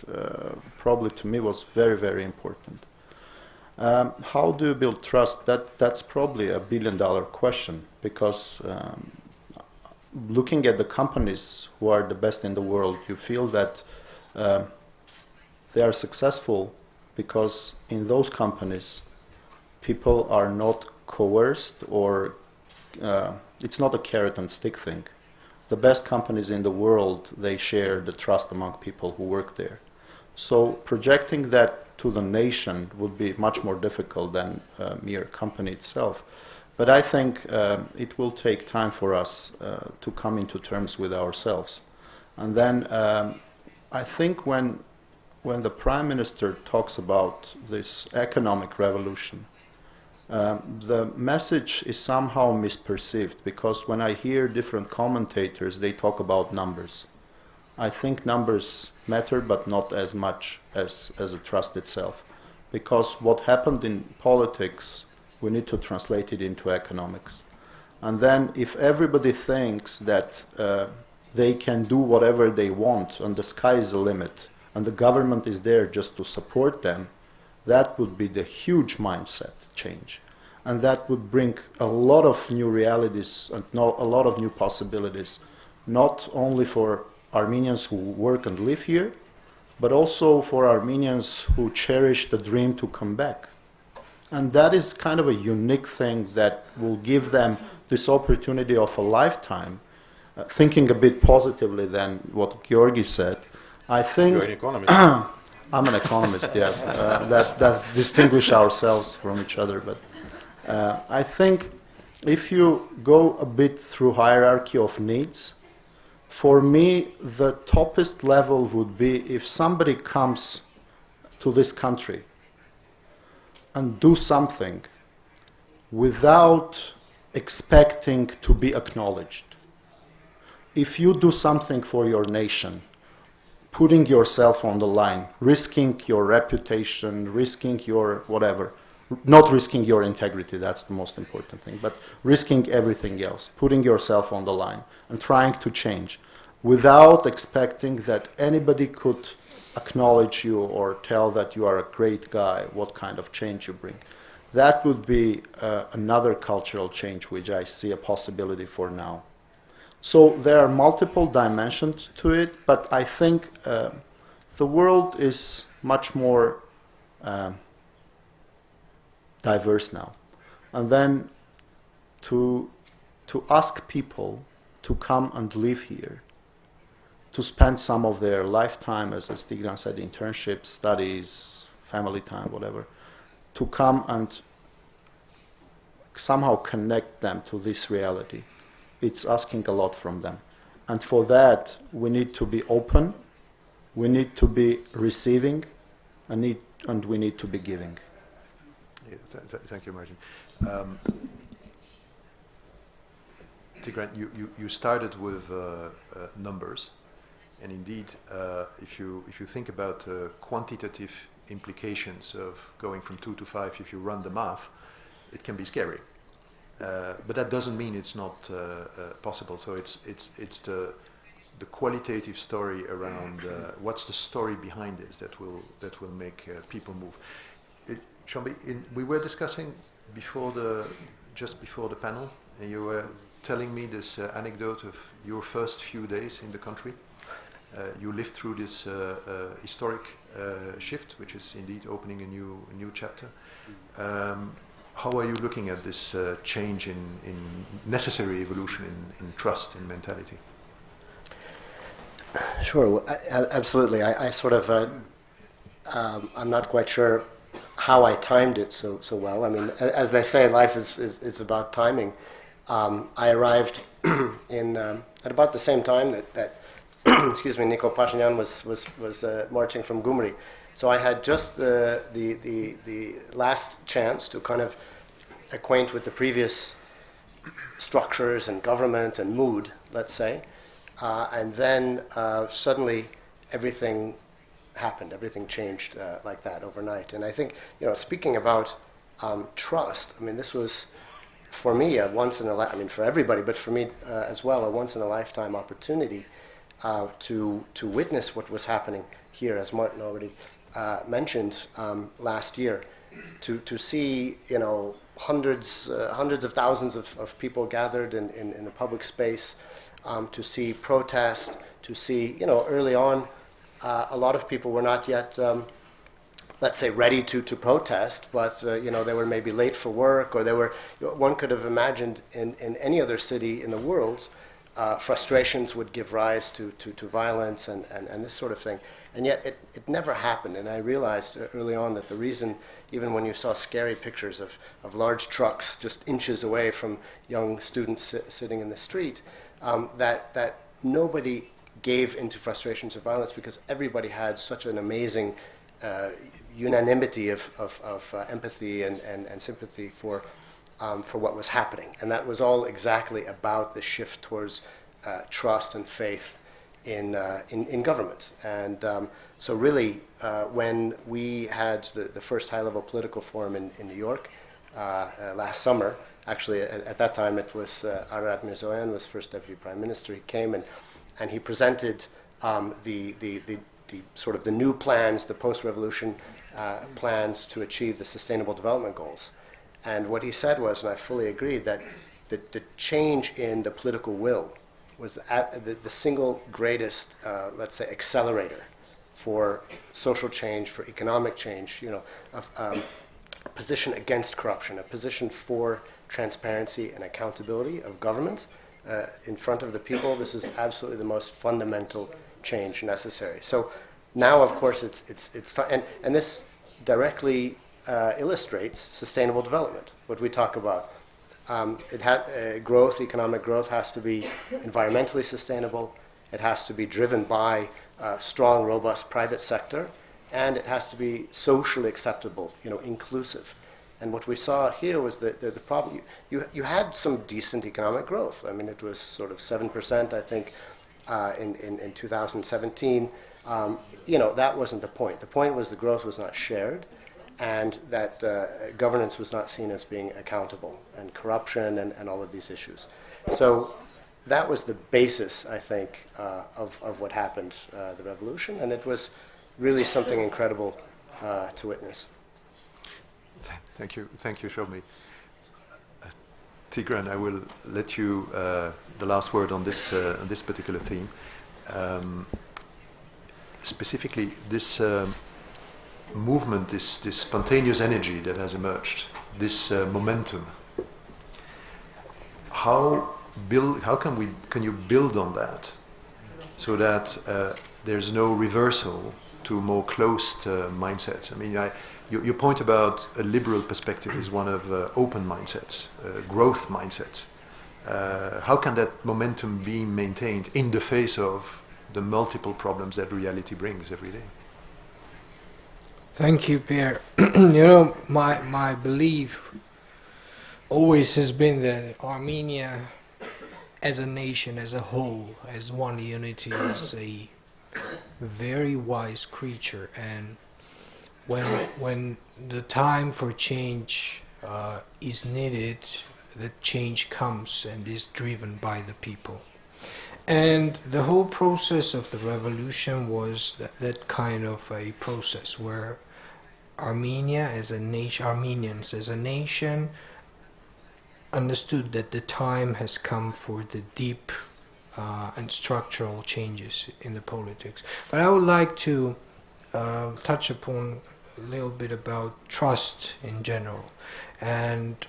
probably to me was very, very important. How do you build trust? That's probably a billion-dollar question, because looking at the companies who are the best in the world, you feel that they are successful because in those companies people are not coerced, or it's not a carrot and stick thing. The best companies in the world, they share the trust among people who work there. So projecting that to the nation would be much more difficult than a mere company itself. But I think it will take time for us to come into terms with ourselves. And then I think when the Prime Minister talks about this economic revolution, the message is somehow misperceived, because when I hear different commentators, they talk about numbers. I think numbers matter, but not as much as the trust itself. Because what happened in politics, we need to translate it into economics. And then if everybody thinks that they can do whatever they want and the sky is the limit, and the government is there just to support them, that would be the huge mindset change. And that would bring a lot of new realities and a lot of new possibilities, not only for Armenians who work and live here, but also for Armenians who cherish the dream to come back. And that is kind of a unique thing that will give them this opportunity of a lifetime. Thinking a bit positively than what Georgi said, I think... You're an economist. I'm an economist, yeah. That distinguish ourselves from each other. But I think if you go a bit through hierarchy of needs, for me, the toppest level would be if somebody comes to this country and do something without expecting to be acknowledged. If you do something for your nation, putting yourself on the line, risking your reputation, risking your whatever, not risking your integrity, that's the most important thing, but risking everything else, putting yourself on the line and trying to change without expecting that anybody could acknowledge you or tell that you are a great guy, what kind of change you bring. That would be another cultural change which I see a possibility for now. So there are multiple dimensions to it, but I think the world is much more diverse now. And then to ask people to come and live here, to spend some of their lifetime, as Tigran said, internships, studies, family time, whatever, to come and somehow connect them to this reality. It's asking a lot from them. And for that, we need to be open, we need to be receiving, and we need to be giving. Yeah, thank you, Martin. Tigran, you started with numbers. And indeed, if you think about quantitative implications of going from 2 to 5, if you run the math, it can be scary. But that doesn't mean it's not possible. So it's the qualitative story around what's the story behind this that will make people move. Shambi, we were discussing just before the panel, and you were telling me this anecdote of your first few days in the country. You lived through this historic shift, which is indeed opening a new chapter. How are you looking at this change in necessary evolution in trust, in mentality? Sure, well, absolutely. I sort of, I'm not quite sure how I timed it so well. I mean, as they say, life is about timing. I arrived at about the same time that excuse me, Nikol Pashinyan was marching from Gyumri. So I had just the last chance to kind of acquaint with the previous structures and government and mood, let's say. And then suddenly everything happened, everything changed like that overnight. And I think, speaking about trust, I mean, this was, for me, for everybody, but for me as well, a once-in-a-lifetime opportunity to witness what was happening here, as Martin already mentioned last year, to see, hundreds of thousands of people gathered in the public space, to see protest, to see, early on, a lot of people were not yet, let's say, ready to protest, but, they were maybe late for work, or one could have imagined in any other city in the world, frustrations would give rise to violence and this sort of thing. And yet it never happened. And I realized early on that the reason, even when you saw scary pictures of large trucks just inches away from young students sitting in the street, that nobody gave into frustrations or violence because everybody had such an amazing unanimity of empathy and sympathy for what was happening. And that was all exactly about the shift towards trust and faith in government. And so really, when we had the first high-level political forum in New York last summer, actually at that time it was Arad Mirzoyan was first deputy prime minister. He came and he presented the sort of the new plans, the post-revolution plans to achieve the Sustainable Development Goals. And what he said was, and I fully agreed, that the change in the political will was the single greatest, let's say, accelerator for social change, for economic change, a position against corruption, a position for transparency and accountability of government in front of the people. This is absolutely the most fundamental change necessary. So now, of course, it's time, and this directly illustrates sustainable development, what we talk about. Economic growth has to be environmentally sustainable, it has to be driven by a strong, robust private sector, and it has to be socially acceptable, inclusive. And what we saw here was the problem. You had some decent economic growth. I mean, it was sort of 7%, I think, in 2017. That wasn't the point. The point was the growth was not shared, and that governance was not seen as being accountable, and corruption and all of these issues. So that was the basis, I think, of what happened, the revolution, and it was really something incredible to witness. Thank you, Shomi. Tigran, I will let you the last word on this particular theme. Specifically, this movement, this spontaneous energy that has emerged, this momentum. How can you build on that, so that there's no reversal to more closed mindsets? I mean, your point about a liberal perspective is one of open mindsets, growth mindsets. How can that momentum be maintained in the face of the multiple problems that reality brings every day? Thank you, Pierre. My belief always has been that Armenia, as a nation, as a whole, as one unity, is a very wise creature, and when the time for change is needed, that change comes and is driven by the people. And the whole process of the revolution was that kind of a process where Armenia as a nation, Armenians as a nation, understood that the time has come for the deep and structural changes in the politics. But I would like to touch upon a little bit about trust in general. And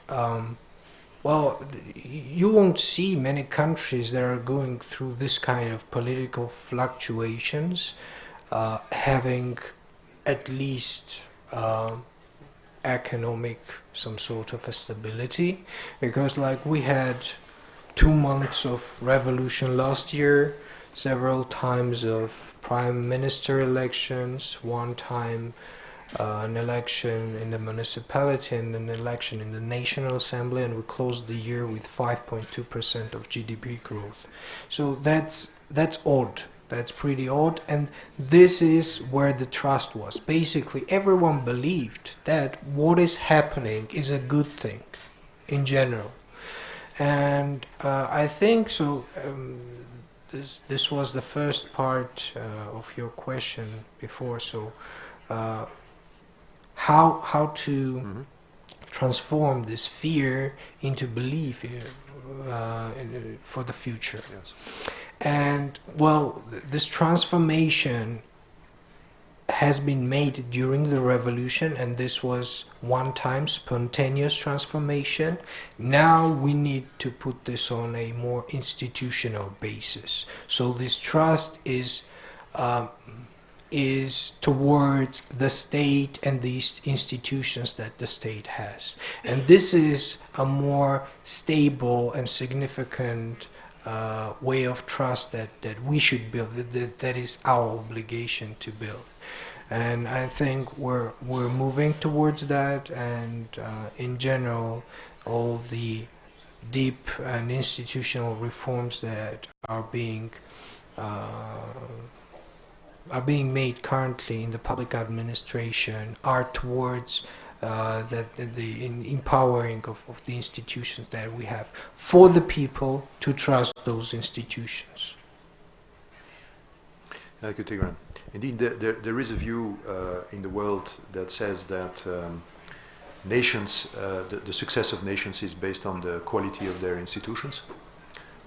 well, you won't see many countries that are going through this kind of political fluctuations having at least economic some sort of a stability, because like we had 2 months of revolution last year, several times of prime minister elections, one time an election in the municipality and an election in the National Assembly, and we closed the year with 5.2% of GDP growth. So that's odd. That's pretty odd, and this is where the trust was. Basically, everyone believed that what is happening is a good thing in general. And I think so. This was the first part of your question before. So, how to transform this fear into belief for the future? Yes. And well, this transformation has been made during the revolution, and this was one-time spontaneous transformation. Now we need to put this on a more institutional basis. So this trust is towards the state and these institutions that the state has, and this is a more stable and significant way of trust that we should build, that is our obligation to build. And I think we're moving towards that, and in general all the deep and institutional reforms that are being made currently in the public administration are towards the empowering of the institutions that we have for the people to trust those institutions. Thank you, Tigran. Indeed, there is a view in the world that says that nations, the success of nations is based on the quality of their institutions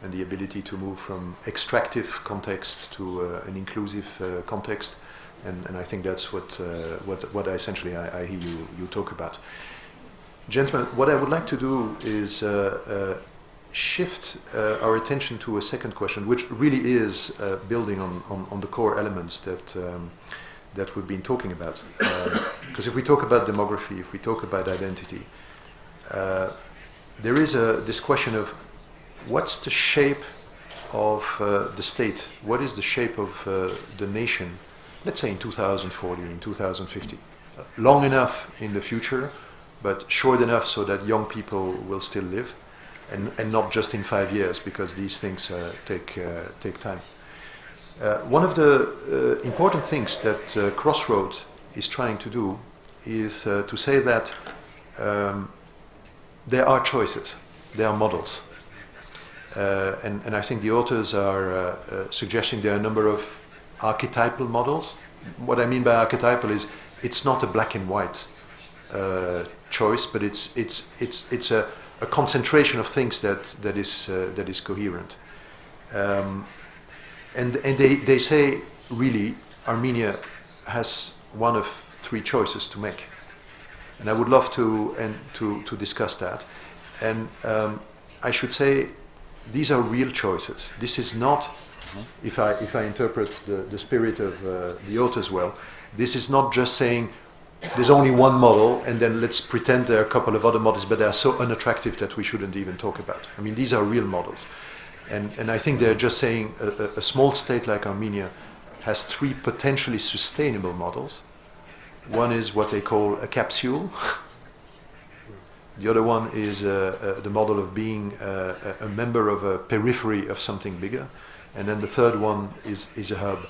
and the ability to move from extractive context to an inclusive context. And I think that's what essentially I hear you talk about. Gentlemen, what I would like to do is shift our attention to a second question, which really is building on the core elements that we've been talking about. Because if we talk about demography, if we talk about identity, there is this question of what's the shape of the state? What is the shape of the nation? Let's say in 2040, in 2050. Long enough in the future, but short enough so that young people will still live, and not just in 5 years, because these things take time. One of the important things that Crossroads is trying to do is to say that there are choices, there are models. And I think the authors are suggesting there are a number of archetypal models. What I mean by archetypal is it's not a black and white choice, but it's a concentration of things that is coherent. And they say really Armenia has one of 3 choices to make, and I would love to discuss that. And I should say these are real choices. This is not. If I interpret the spirit of the authors well, this is not just saying there's only one model and then let's pretend there are a couple of other models, but they are so unattractive that we shouldn't even talk about. I mean, these are real models. And I think they're just saying a small state like Armenia has 3 potentially sustainable models. One is what they call a capsule. The other one is the model of being a member of a periphery of something bigger. And then the third one is a hub.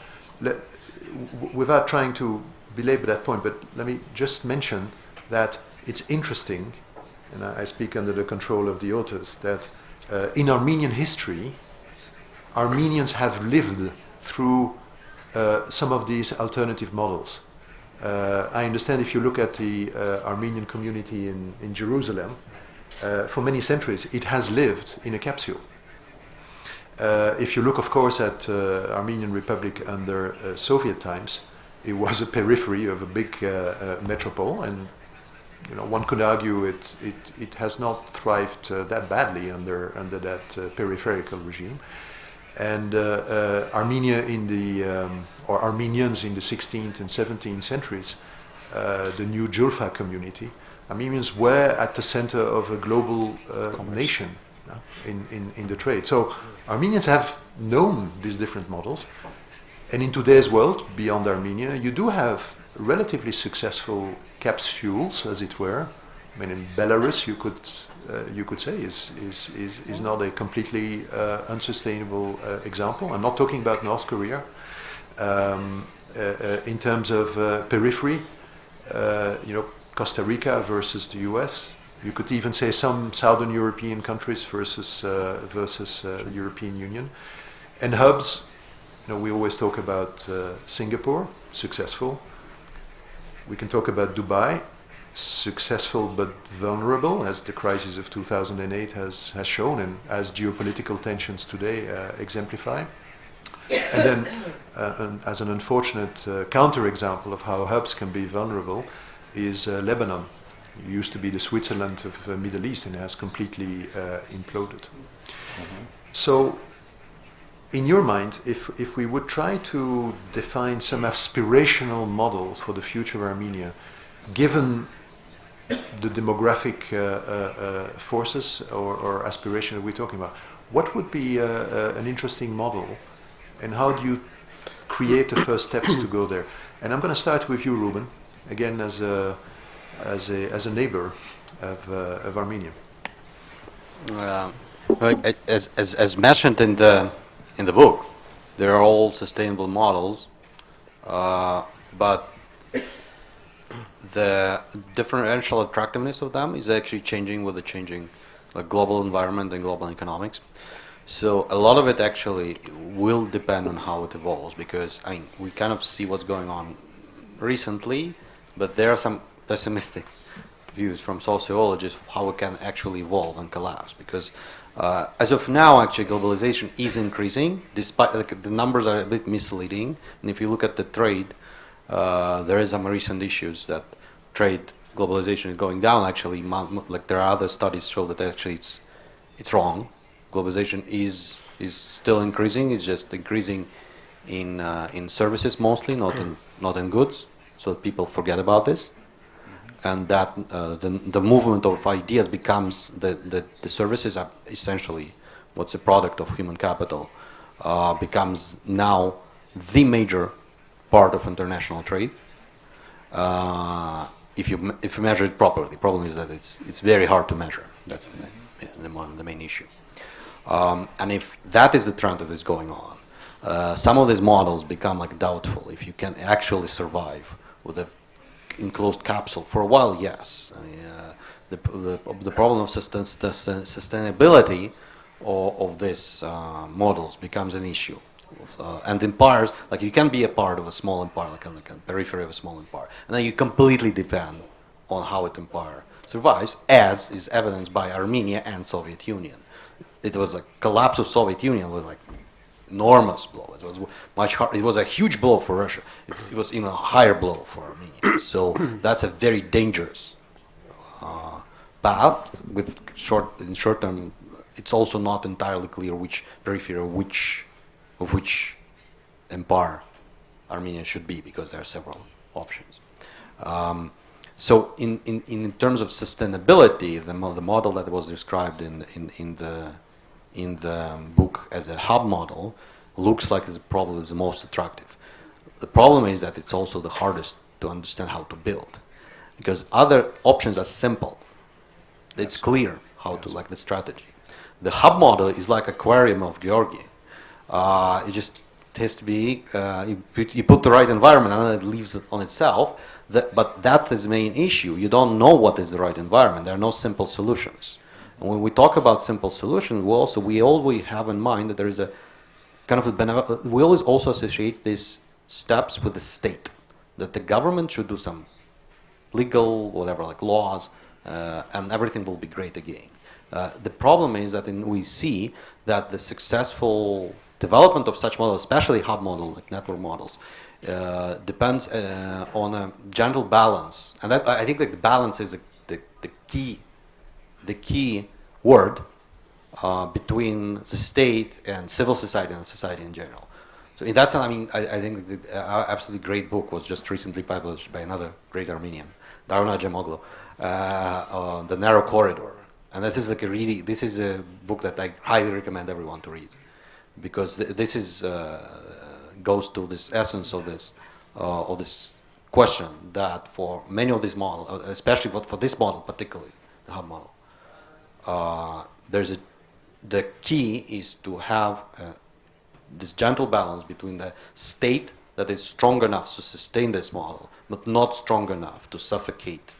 Without trying to belabor that point, but let me just mention that it's interesting and I speak under the control of the authors, that in Armenian history, Armenians have lived through some of these alternative models. I understand if you look at the Armenian community in Jerusalem, for many centuries it has lived in a capsule. If you look, of course, at Armenian Republic under Soviet times, it was a periphery of a big metropole, and one could argue it has not thrived that badly under that peripheral regime. And Armenia or Armenians in the 16th and 17th centuries, the new Julfa community, Armenians were at the center of a global nation in the trade. So Armenians have known these different models. And in today's world, beyond Armenia, you do have relatively successful capsules, as it were. I mean, in Belarus, you could say is not a completely unsustainable example. I'm not talking about North Korea. In terms of periphery, Costa Rica versus the U.S. You could even say some Southern European countries versus the European Union, and hubs. We always talk about Singapore, successful. We can talk about Dubai, successful but vulnerable, as the crisis of 2008 has shown, and as geopolitical tensions today exemplify. And then, as an unfortunate counterexample of how hubs can be vulnerable, is Lebanon. It used to be the Switzerland of the Middle East and has completely imploded. Mm-hmm. So, in your mind, if we would try to define some aspirational model for the future of Armenia, given the demographic forces or aspiration that we're talking about, what would be an interesting model, and how do you create the first steps to go there? And I'm going to start with you, Ruben, again as a neighbor of Armenia. As mentioned in the book, they are all sustainable models, but the differential attractiveness of them is actually changing with the changing global environment and global economics. So a lot of it actually will depend on how it evolves, because we kind of see what's going on recently, but there are some pessimistic views from sociologists of how it can actually evolve and collapse, because as of now, actually, globalization is increasing, despite the numbers are a bit misleading. And if you look at the trade, there is some recent issues that trade globalization is going down. Actually, there are other studies show that actually it's wrong. Globalization is still increasing. It's just increasing in services mostly, not in goods. So that people forget about this. And that the movement of ideas becomes the services are essentially what's a product of human capital, becomes now the major part of international trade. If you measure it properly, the problem is that it's very hard to measure. That's the main issue. And if that is the trend that is going on, some of these models become doubtful if you can actually survive with a enclosed capsule for a while. Yes, the problem of sustainability of these models becomes an issue, and empires, you can be a part of a small empire, like a periphery of a small empire, and then you completely depend on how an empire survives, as is evidenced by Armenia and Soviet Union. It was collapse of Soviet Union was enormous blow. It was much hard. It was a huge blow for Russia. It was a higher blow for Armenia. So that's a very dangerous path. In short term, it's also not entirely clear which periphery of which empire Armenia should be, because there are several options. So in terms of sustainability, the model that was described in the book as a hub model looks like it's probably the most attractive. The problem is that it's also the hardest to understand how to build, because other options are simple. It's clear how to the strategy. The hub model is like aquarium of Georgi. has to be, you put the right environment and then it leaves it on itself. But that is the main issue. You don't know what is the right environment. There are no simple solutions. And when we talk about simple solutions, we always have in mind that there is a kind of we always also associate these steps with the state, that the government should do some legal, whatever, like laws, and everything will be great again. The problem is that we see that the successful development of such models, especially hub model, like network models, depends on a gentle balance, and that, I think that the balance is the key word between the state and civil society and society in general. So in that sense, I mean, I think the absolutely great book was just recently published by another great Armenian, Daruna Acemoglu, The Narrow Corridor, and this is a book that I highly recommend everyone to read, because this is goes to this essence of this question that for many of these models, especially for this model particularly, the hub model, the key is to have this gentle balance between the state that is strong enough to sustain this model, but not strong enough to suffocate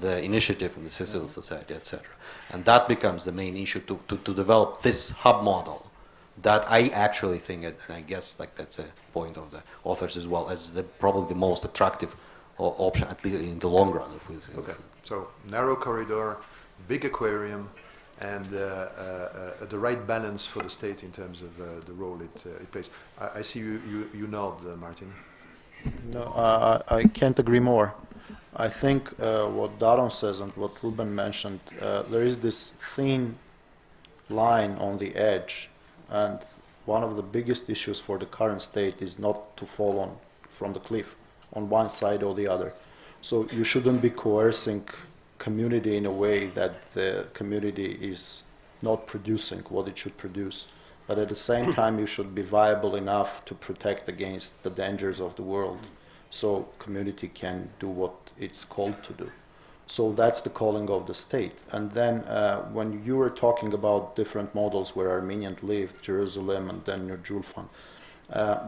the initiative in the civil society, etc. And that becomes the main issue to develop this hub model. That I actually think, and I guess like that's a point of the authors as well, as probably the most attractive option, at least in the long run. Okay, so narrow corridor, big aquarium, and the right balance for the state in terms of the role it plays. I see you nod, Martin. No, I can't agree more. I think what Daron says and what Ruben mentioned, there is this thin line on the edge, and one of the biggest issues for the current state is not to fall from the cliff on one side or the other. So you shouldn't be coercing community in a way that the community is not producing what it should produce. But at the same time, you should be viable enough to protect against the dangers of the world, so community can do what it's called to do. So that's the calling of the state. And then when you were talking about different models where Armenians lived, Jerusalem and then New Julfan,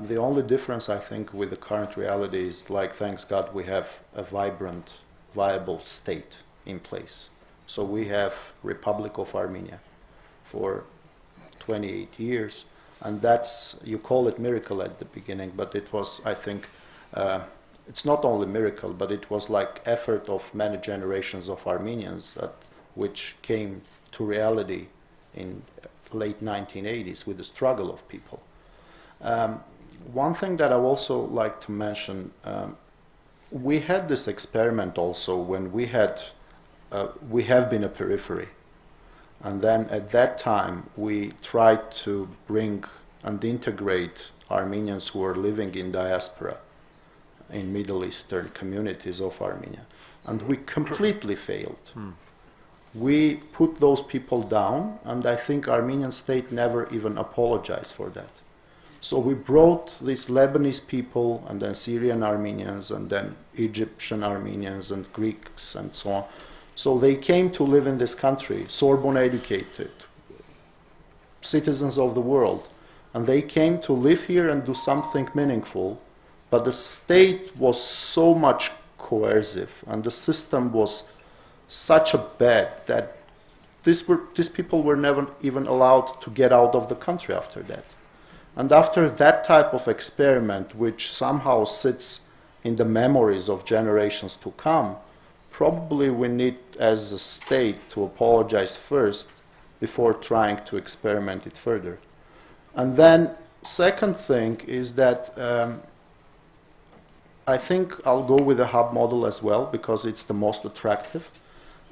the only difference I think with the current reality is, like, thanks God, we have a vibrant, viable state in place. So we have Republic of Armenia for 28 years, and that's, you call it miracle at the beginning, but it was, I think, it's not only miracle, but it was like effort of many generations of Armenians which came to reality in late 1980s with the struggle of people. One thing that I also like to mention, we had this experiment also when we have been a periphery. And then at that time, we tried to bring and integrate Armenians who were living in diaspora in Middle Eastern communities of Armenia. And we completely failed. We put those people down, and I think Armenian state never even apologized for that. So we brought these Lebanese people, and then Syrian Armenians, and then Egyptian Armenians, and Greeks, and so on. So they came to live in this country, Sorbonne educated, citizens of the world, and they came to live here and do something meaningful, but the state was so much coercive, and the system was such a bad that these people were never even allowed to get out of the country after that. And after that type of experiment, which somehow sits in the memories of generations to come, probably we need, as a state, to apologize first before trying to experiment it further. And then, second thing is that I think I'll go with the hub model as well because it's the most attractive.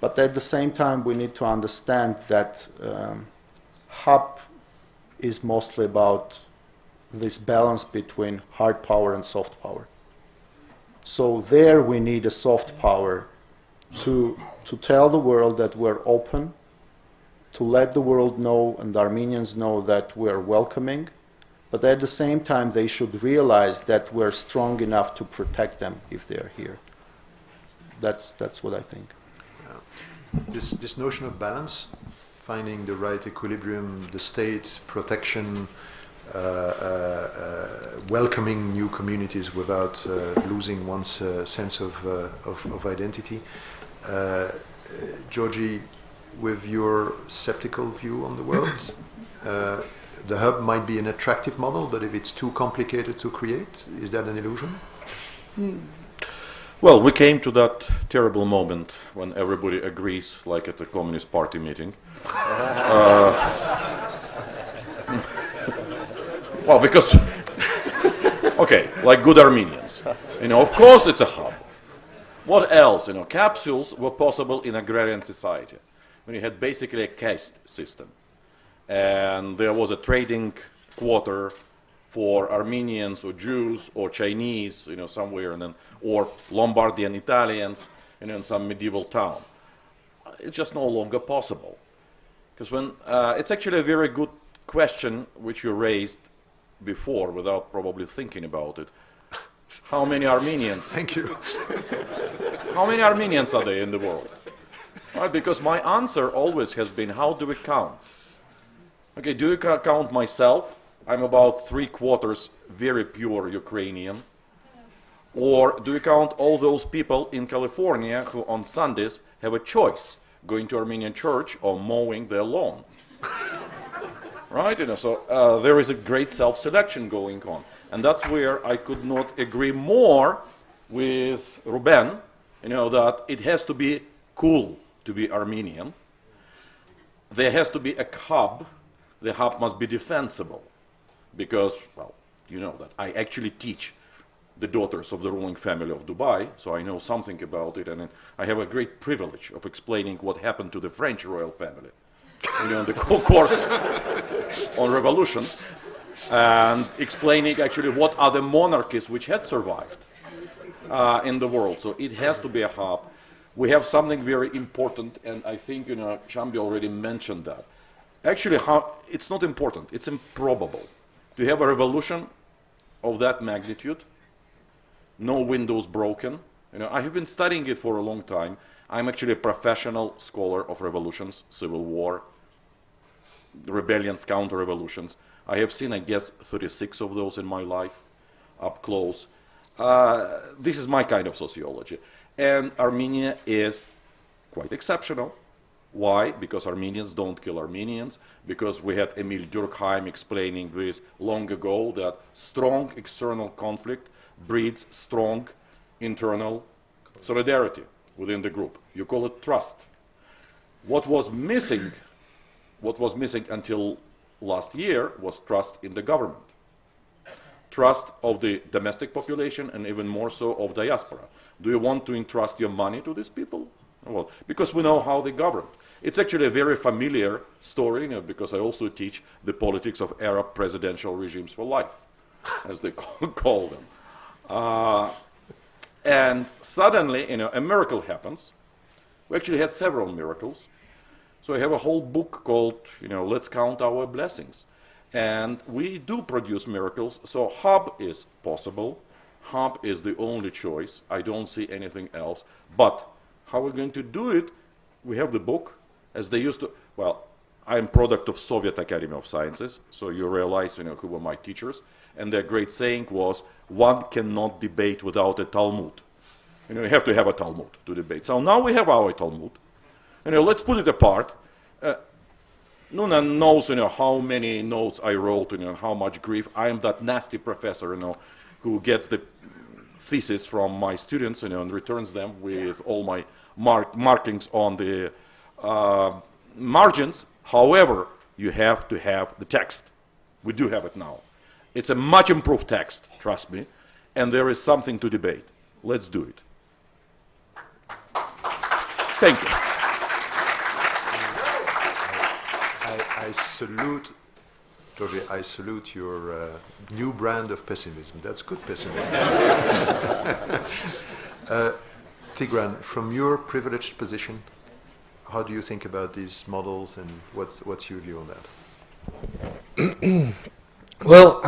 But at the same time, we need to understand that hub is mostly about this balance between hard power and soft power. So there we need a soft power to tell the world that we're open, to let the world know and the Armenians know that we're welcoming, but at the same time they should realize that we're strong enough to protect them if they're here. That's what I think. This notion of balance, finding the right equilibrium, the state, protection, welcoming new communities without losing one's sense of identity. Georgie, with your skeptical view on the world, the hub might be an attractive model, but if it's too complicated to create, is that an illusion? Well, we came to that terrible moment when everybody agrees, like at the Communist Party meeting. Well, because, okay, like good Armenians, of course it's a hub. What else? Capsules were possible in agrarian society, when you had basically a caste system. And there was a trading quarter for Armenians or Jews or Chinese, somewhere, and then, or Lombardian Italians, in some medieval town. It's just no longer possible. Because when, it's actually a very good question which you raised before without probably thinking about it. How many Armenians? Thank you. How many Armenians are there in the world? Right, because my answer always has been, how do we count? Okay, do you count myself? I'm about 3/4 very pure Ukrainian. Or do you count all those people in California who on Sundays have a choice, going to Armenian church or mowing their lawn? Right? So there is a great self-selection going on. And that's where I could not agree more with Ruben, that it has to be cool to be Armenian. There has to be a hub. The hub must be defensible. Because, well, you know that I actually teach the daughters of the ruling family of Dubai, so I know something about it, and I have a great privilege of explaining what happened to the French royal family. The course on revolutions, and explaining actually what are the monarchies which had survived in the world. So it has to be a hub. We have something very important, and I think Chambi already mentioned that. Actually, it's not important, it's improbable. To have a revolution of that magnitude, no windows broken. I have been studying it for a long time. I'm actually a professional scholar of revolutions, civil war, rebellions, counter-revolutions. I have seen, I guess, 36 of those in my life, up close. This is my kind of sociology. And Armenia is quite exceptional. Why? Because Armenians don't kill Armenians, because we had Emil Durkheim explaining this long ago, that strong external conflict breeds strong internal solidarity within the group. You call it trust. What was missing until last year was trust in the government. Trust of the domestic population and even more so of diaspora. Do you want to entrust your money to these people? Well, because we know how they govern. It's actually a very familiar story, because I also teach the politics of Arab presidential regimes for life, as they call them. And suddenly, a miracle happens. We actually had several miracles. So I have a whole book called, Let's Count Our Blessings. And we do produce miracles. So hub is possible. Hub is the only choice. I don't see anything else. But how we're going to do it, we have the book, as they used to, well, I'm product of Soviet Academy of Sciences, so you realize, who were my teachers, and their great saying was, one cannot debate without a Talmud. You have to have a Talmud to debate. So now we have our Talmud. Let's put it apart. Nuna knows, how many notes I wrote, how much grief. I am that nasty professor, who gets the thesis from my students, and returns them with all my markings on the margins. However, you have to have the text. We do have it now. It's a much improved text, trust me, and there is something to debate. Let's do it. Thank you. I salute, Georgie, I salute your new brand of pessimism. That's good pessimism. Tigran, from your privileged position, how do you think about these models, and what's your view on that? Well,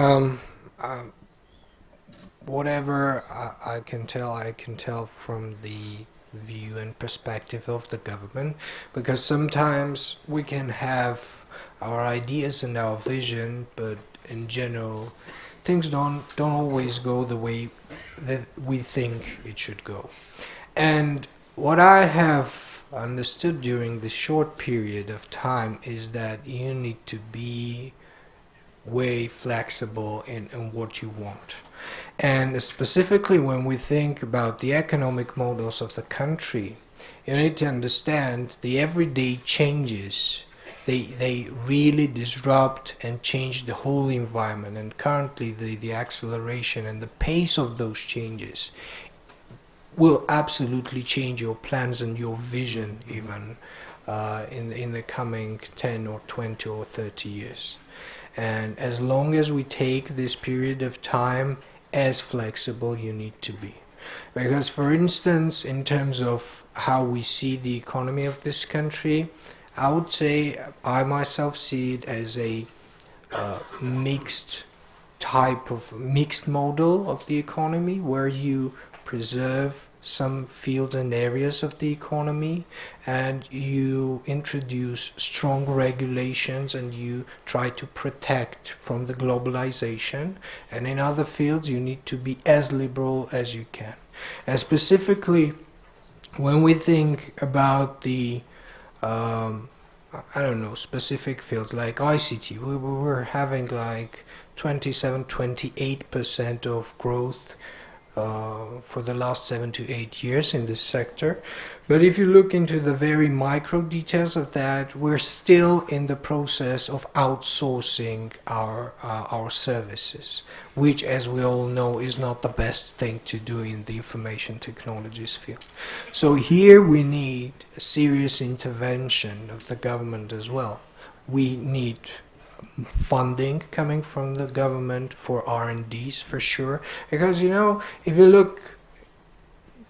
whatever I can tell from the view and perspective of the government, because sometimes we can have our ideas and our vision, but in general things don't always go the way that we think it should go. And what I have understood during this short period of time is that you need to be way flexible in what you want. And specifically when we think about the economic models of the country, you need to understand the everyday changes. They really disrupt and change the whole environment, and currently the acceleration and the pace of those changes will absolutely change your plans and your vision even in the coming 10 or 20 or 30 years. And as long as we take this period of time, as flexible you need to be. Because for instance, in terms of how we see the economy of this country, I would say I myself see it as a mixed model of the economy, where you preserve some fields and areas of the economy and you introduce strong regulations and you try to protect from the globalization, and in other fields you need to be as liberal as you can. And specifically when we think about the specific fields like ICT, we were having like 27-28% of growth for the last 7 to 8 years in this sector. But if you look into the very micro details of that, we're still in the process of outsourcing our services, which, as we all know, is not the best thing to do in the information technologies field. So here we need a serious intervention of the government as well. We need funding coming from the government for R&Ds for sure, because if you look,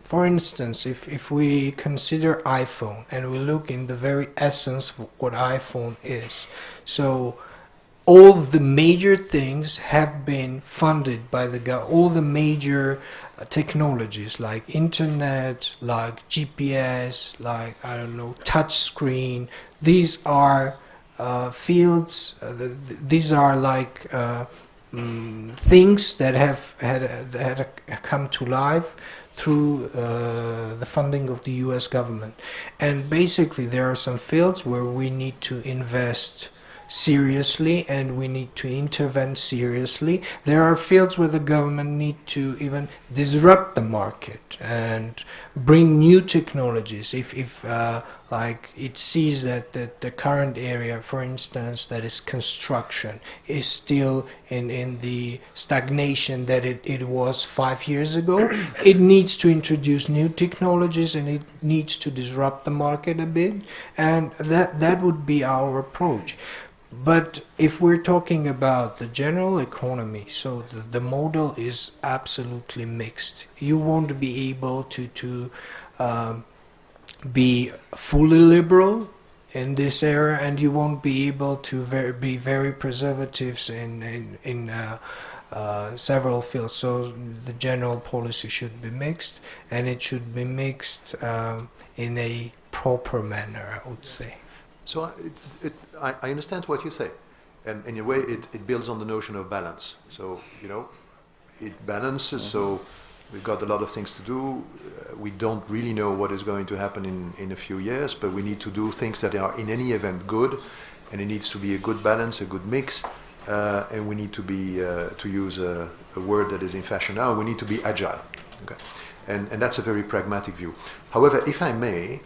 for instance, if we consider iPhone and we look in the very essence of what iPhone is, so all the major things have been funded by the government. All the major technologies like internet, like GPS, like touch screen, these are fields, these are like things that have had come to life through the funding of the US government. And basically there are some fields where we need to invest seriously and we need to intervene seriously. There are fields where the government need to even disrupt the market and bring new technologies. If like it sees that the current area, for instance, that is construction, is still in the stagnation that it was 5 years ago, it needs to introduce new technologies and it needs to disrupt the market a bit, and that would be our approach. But if we're talking about the general economy, so the model is absolutely mixed. You won't be able to be fully liberal in this era, and you won't be able to be very preservatives in several fields. So the general policy should be mixed, and it should be mixed in a proper manner, I would say. So I understand what you say, and in a way it builds on the notion of balance. So it balances. So we've got a lot of things to do. We don't really know what is going to happen in a few years, but we need to do things that are in any event good, and it needs to be a good balance, a good mix, and we need to be to use a word that is in fashion now. We need to be agile. Okay, and that's a very pragmatic view. However, if I may.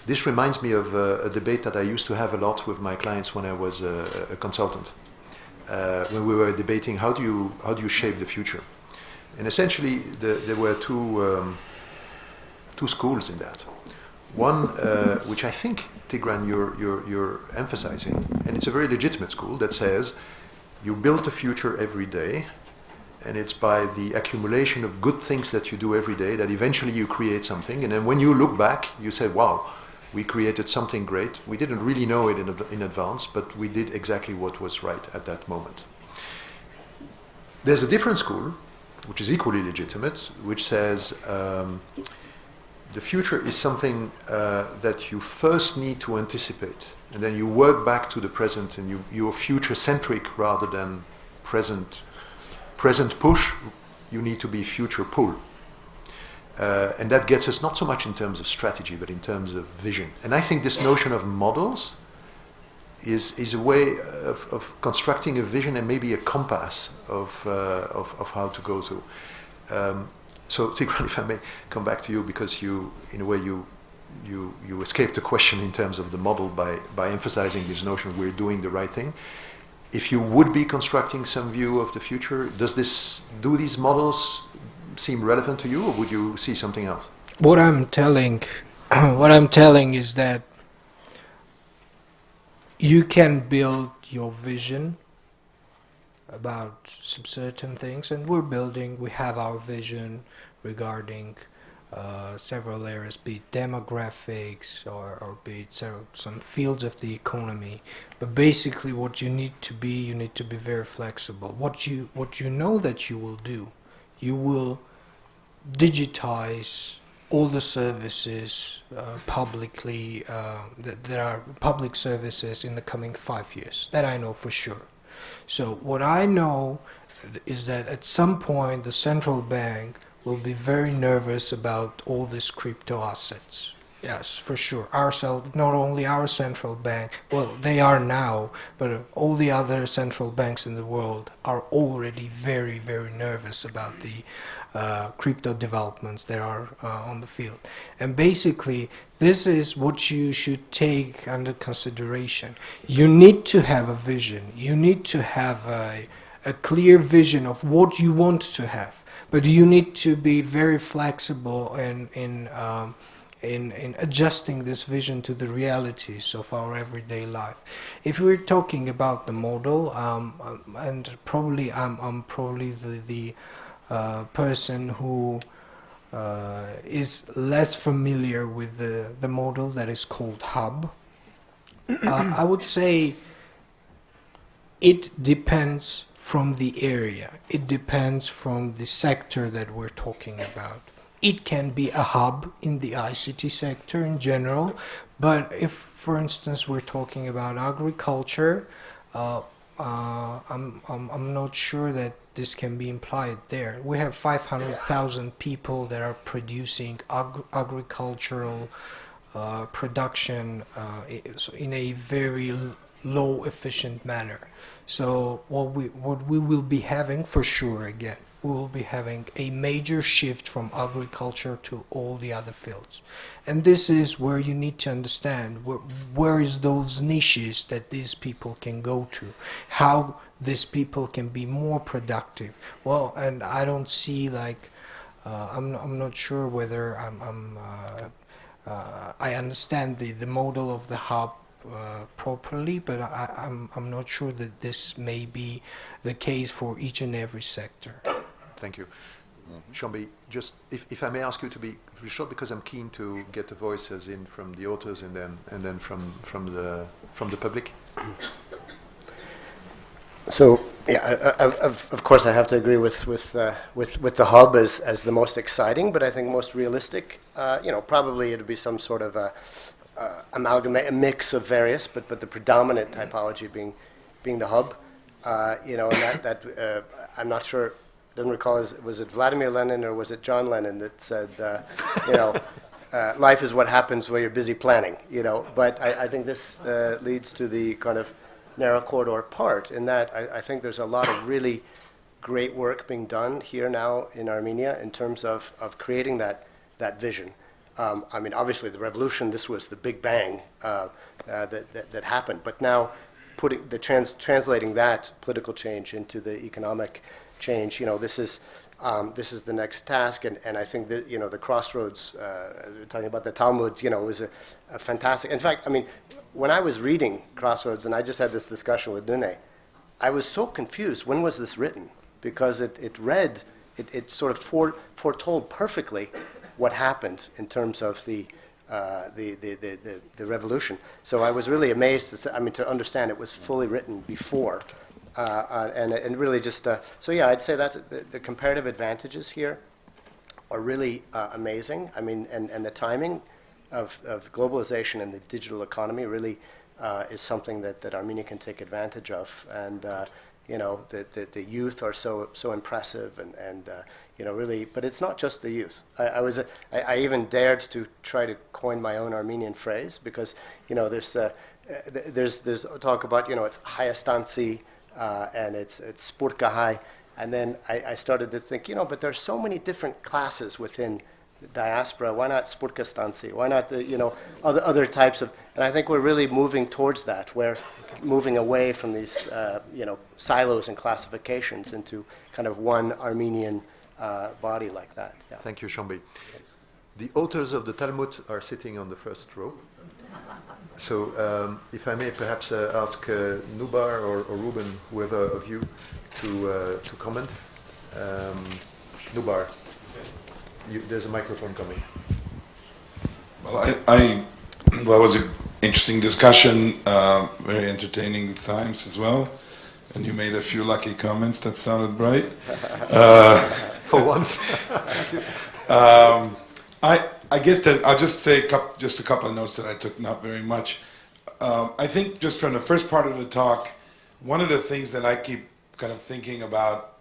This reminds me of a debate that I used to have a lot with my clients when I was a consultant. When we were debating how do you shape the future, and essentially there were two schools in that. One, which I think Tigran you're emphasizing, and it's a very legitimate school that says you build a future every day, and it's by the accumulation of good things that you do every day that eventually you create something, and then when you look back, you say, wow. We created something great. We didn't really know it in advance, but we did exactly what was right at that moment. There's a different school, which is equally legitimate, which says the future is something that you first need to anticipate, and then you work back to the present, and you're future-centric rather than present push. You need to be future-pull. And that gets us not so much in terms of strategy, but in terms of vision. And I think this notion of models is a way of constructing a vision and maybe a compass of how to go to. So Tigran, if I may come back to you, because you, in a way, you escaped the question in terms of the model by emphasizing this notion we're doing the right thing. If you would be constructing some view of the future, do these models seem relevant to you, or would you see something else? What I'm telling is that you can build your vision about some certain things, and we have our vision regarding several areas, be it demographics or be it some fields of the economy. But basically what you need to be very flexible. What you know that you will do, you will digitize all the services publicly, there are public services in the coming 5 years. That I know for sure. So what I know is that at some point the central bank will be very nervous about all these crypto assets. Yes, for sure. Not only our central bank, well, they are now, but all the other central banks in the world are already very, very nervous about the crypto developments that are on the field. And basically, this is what you should take under consideration. You need to have a vision. You need to have a clear vision of what you want to have. But you need to be very flexible in adjusting this vision to the realities of our everyday life. If we're talking about the model, and probably I'm probably the person who is less familiar with the model that is called hub. I would say it depends from the area. It depends from the sector that we're talking about. It can be a hub in the ICT sector in general, but if, for instance, we're talking about agriculture, I'm not sure that this can be implied there. We have 500,000 people that are producing agricultural production in a very low efficient manner. So what we will be having for sure, again, we will be having a major shift from agriculture to all the other fields. And this is where you need to understand where is those niches that these people can go to, how these people can be more productive. Well, and I don't see like, I'm not sure whether I understand the model of the hub properly, but I'm not sure that this may be the case for each and every sector. Thank you. Shambi, just if I may ask you to be short, because I'm keen to get the voices in from the authors and then from the public. So yeah, of course I have to agree with the hub as the most exciting, but I think most realistic. Probably it'd be some sort of amalgamate, a mix of various, but the predominant typology being the hub. And that I'm not sure. Don't recall, was it Vladimir Lenin or was it John Lennon that said, life is what happens while you're busy planning, But I think this leads to the kind of narrow corridor part, in that I think there's a lot of really great work being done here now in Armenia in terms of creating that vision. Obviously the revolution, this was the big bang that happened, but now translating that political change into the economic change, this is the next task, and I think that the Crossroads, talking about the Talmud, was a fantastic. In fact, when I was reading Crossroads, and I just had this discussion with Dune, I was so confused. When was this written? Because it sort of foretold perfectly what happened in terms of the revolution. So I was really amazed to understand it was fully written before. And really just, so yeah, I'd say that's the comparative advantages here are really amazing. I mean, and the timing of globalization and the digital economy really is something that Armenia can take advantage of. And you know, the youth are so impressive, and you know, really. But it's not just the youth. I even dared to try to coin my own Armenian phrase, because you know, there's talk about, you know, it's Hayastansi and it's Spurkahai, and then I started to think, you know, but there's so many different classes within the diaspora. Why not Spurkastansi? Why not you know, other types of? And I think we're really moving towards that. We're moving away from these you know, silos and classifications into kind of one Armenian body like that. Yeah. Thank you, Shambi. The authors of the Talmud are sitting on the first row. So if I may perhaps ask Nubar or Ruben, whoever of you, to comment. Nubar, there's a microphone coming. Well, well, it was an interesting discussion, very entertaining at times as well. And you made a few lucky comments that sounded bright. For once. I guess that I'll just say just a couple of notes that I took, not very much. I think just from the first part of the talk, one of the things that I keep kind of thinking about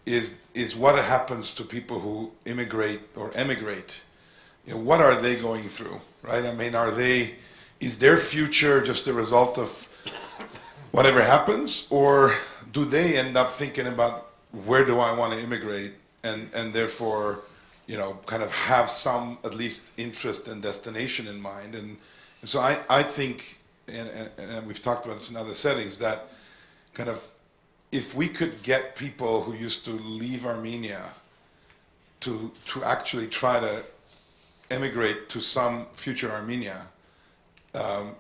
is what happens to people who immigrate or emigrate. You know, what are they going through, right? I mean, is their future just a result of whatever happens, or do they end up thinking about where do I want to immigrate, and therefore, you know, kind of have some at least interest and destination in mind? And so I think, and we've talked about this in other settings, that kind of if we could get people who used to leave Armenia to actually try to emigrate to some future Armenia,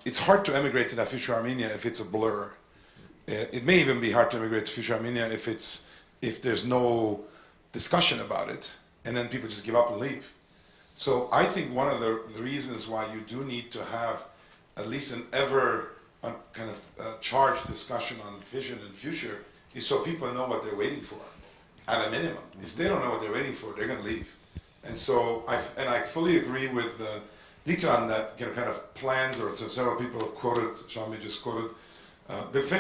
it's hard to emigrate to that future Armenia if it's a blur. It may even be hard to immigrate to future Armenia if there's no discussion about it, and then people just give up and leave. So I think one of the reasons why you do need to have at least an ever kind of charged discussion on vision and future is so people know what they're waiting for, at a minimum. If they don't know what they're waiting for, they're going to leave. And so I fully agree with Dikran that, you know, kind of plans, or so several people quoted, Shambi just quoted.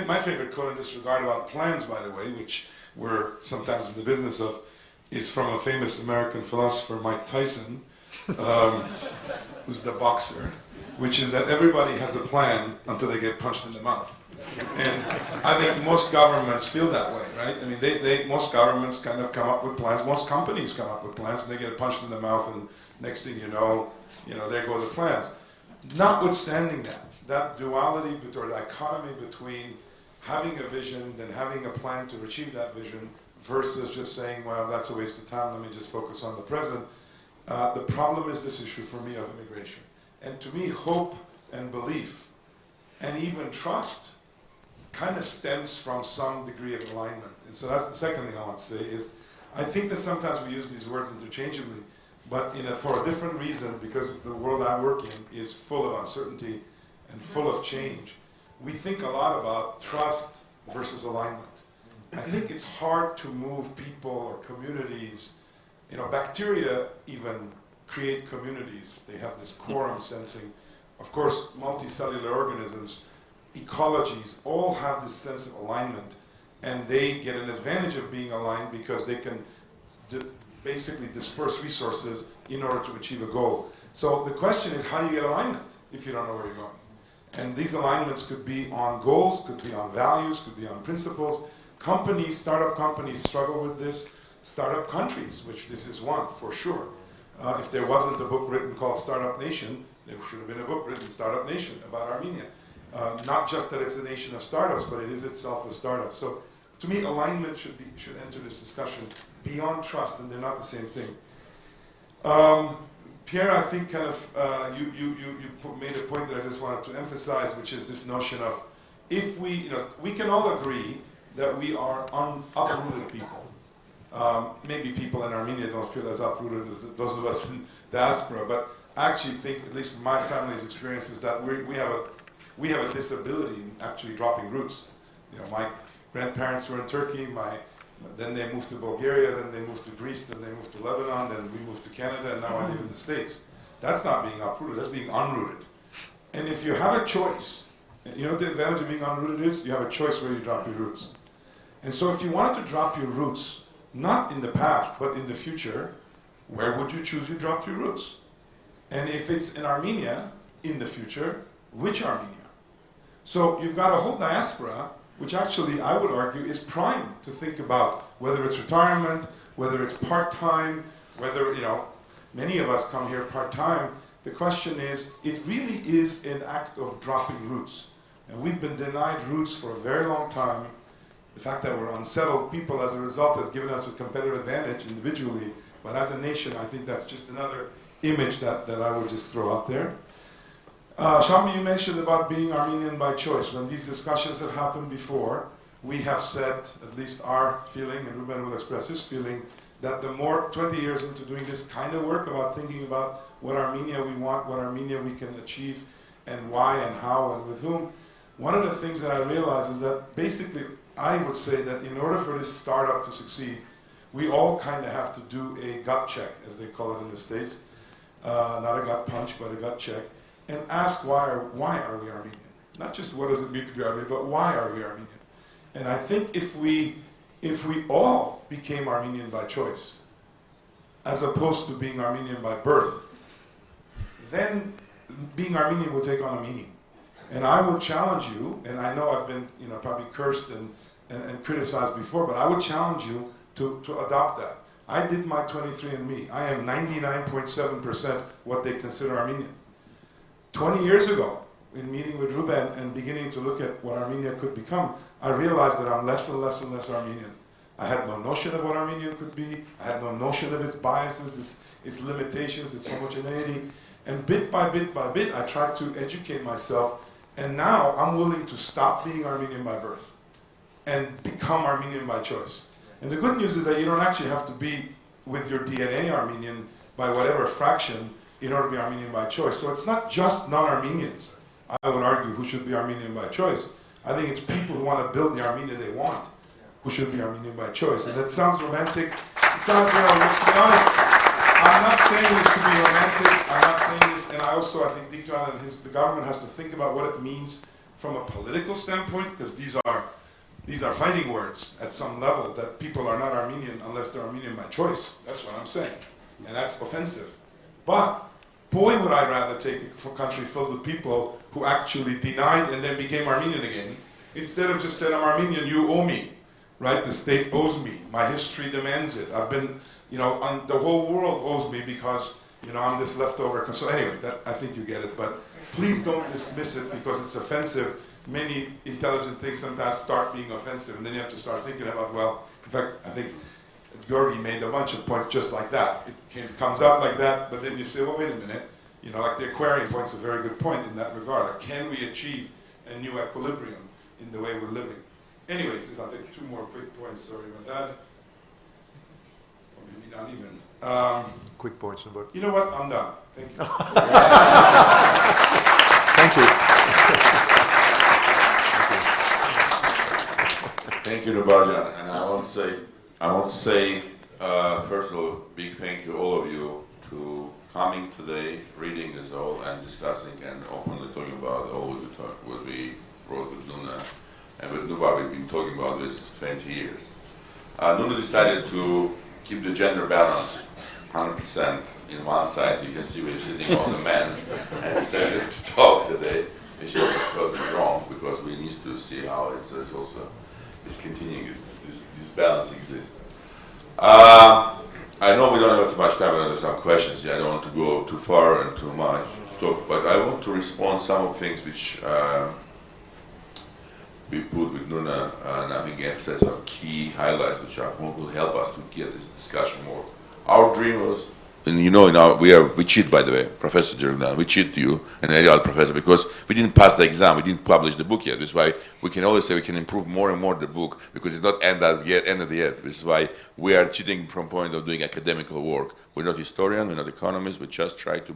My favorite quote in this regard about plans, by the way, which we're sometimes in the business of, is from a famous American philosopher, Mike Tyson, who's the boxer, which is that everybody has a plan until they get punched in the mouth. And I think most governments feel that way, right? I mean, most governments kind of come up with plans. Most companies come up with plans, and they get punched in the mouth, and next thing you know, there go the plans. Notwithstanding that duality or dichotomy between having a vision, then having a plan to achieve that vision, versus just saying, well, that's a waste of time, let me just focus on the present. The problem is this issue for me of immigration. And to me, hope and belief and even trust kind of stems from some degree of alignment. And so that's the second thing I want to say is, I think that sometimes we use these words interchangeably, but for a different reason, because the world I work in is full of uncertainty and full of change. We think a lot about trust versus alignment. I think it's hard to move people or communities. You know, bacteria even create communities. They have this quorum sensing. Of course, multicellular organisms, ecologies, all have this sense of alignment, and they get an advantage of being aligned because they can basically disperse resources in order to achieve a goal. So the question is, how do you get alignment if you don't know where you're going? And these alignments could be on goals, could be on values, could be on principles. Companies, startup companies struggle with this. Startup countries, which this is one for sure. If there wasn't a book written called Startup Nation, there should have been a book written, Startup Nation, about Armenia. Not just that it's a nation of startups, but it is itself a startup. So to me, alignment should enter this discussion beyond trust, and they're not the same thing. Pierre, I think kind of you made a point that I just wanted to emphasize, which is this notion of, if we can all agree that we are uprooted people. Maybe people in Armenia don't feel as uprooted as those of us in diaspora, but I actually think, at least my family's experience, is that we have a disability in actually dropping roots. You know, my grandparents were in Turkey, my Then they moved to Bulgaria, then they moved to Greece, then they moved to Lebanon, then we moved to Canada, and now I live in the States. That's not being uprooted, that's being unrooted. And if you have a choice, you know what the advantage of being unrooted is? You have a choice where you drop your roots. And so if you wanted to drop your roots, not in the past, but in the future, where would you choose you drop your roots? And if it's in Armenia, in the future, which Armenia? So you've got a whole diaspora, which actually I would argue is prime to think about whether it's retirement, whether it's part-time, whether, you know, many of us come here part-time. The question is, it really is an act of dropping roots. And we've been denied roots for a very long time. The fact that we're unsettled people as a result has given us a competitive advantage individually, but as a nation, I think that's just another image that I would just throw out there. Shami, you mentioned about being Armenian by choice. When these discussions have happened before, we have said, at least our feeling, and Ruben will express his feeling, that the more 20 years into doing this kind of work about thinking about what Armenia we want, what Armenia we can achieve, and why and how and with whom, one of the things that I realized is that basically I would say that in order for this startup to succeed, we all kind of have to do a gut check, as they call it in the States. Not a gut punch, but a gut check. And ask why are we Armenian? Not just what does it mean to be Armenian, but why are we Armenian? And I think if we all became Armenian by choice, as opposed to being Armenian by birth, then being Armenian would take on a meaning. And I would challenge you, and I know I've been probably cursed and criticized before, but I would challenge you to adopt that. I did my 23andMe. I am 99.7% what they consider Armenian. 20 years ago, in meeting with Ruben and beginning to look at what Armenia could become, I realized that I'm less and less and less Armenian. I had no notion of what Armenian could be. I had no notion of its biases, its limitations, its homogeneity. And bit by bit by bit, I tried to educate myself. And now I'm willing to stop being Armenian by birth and become Armenian by choice. And the good news is that you don't actually have to be with your DNA Armenian by whatever fraction in order to be Armenian by choice. So it's not just non-Armenians, I would argue, who should be Armenian by choice. I think it's people who want to build the Armenia they want who should be Armenian by choice. And it sounds romantic. It sounds, to be honest, I'm not saying this to be romantic. I'm not saying this, and I think Dikran and the government has to think about what it means from a political standpoint, because these are fighting words at some level, that people are not Armenian unless they're Armenian by choice. That's what I'm saying. And that's offensive. But boy, would I rather take a country filled with people who actually denied and then became Armenian again, instead of just saying, I'm Armenian, you owe me, right? The state owes me. My history demands it. I've been, the whole world owes me because, I'm this leftover. So anyway, I think you get it. But please don't dismiss it because it's offensive. Many intelligent things sometimes start being offensive, and then you have to start thinking about, well, in fact, I think Georgi made a bunch of points just like that. It comes out like that, but then you say, well, wait a minute. Like the Aquarian point's a very good point in that regard. Like, can we achieve a new equilibrium in the way we're living? Anyway, I'll take two more quick points. Sorry about that. Or maybe not even. Quick points, about. You know what? I'm done. Thank you. Thank you. Thank you, Nubarjan. And I want to say, first of all, big thank you to all of you to coming today, reading this all, and discussing and openly talking about all what we wrote with Nuna. And with Nubar, we've been talking about this 20 years. Nuna decided to keep the gender balance 100% in one side. You can see we're sitting on the men's, and decided to talk today, which because it's wrong, because we need to see how it's also is continuing, this balance exists. I know we don't have too much time, but there's some questions. I don't want to go too far and too much to talk, but I want to respond some of things which we put with Nuna, and I think emphasize some key highlights which will help us to get this discussion more. Our dream was, and we cheat, by the way, Professor Jergnan, we cheat you and any other professor because we didn't pass the exam, we didn't publish the book yet. That's why we can always say we can improve more and more the book because it's not ended yet. This is why we are cheating from point of doing academical work. We're not historians, we're not economists, we just try to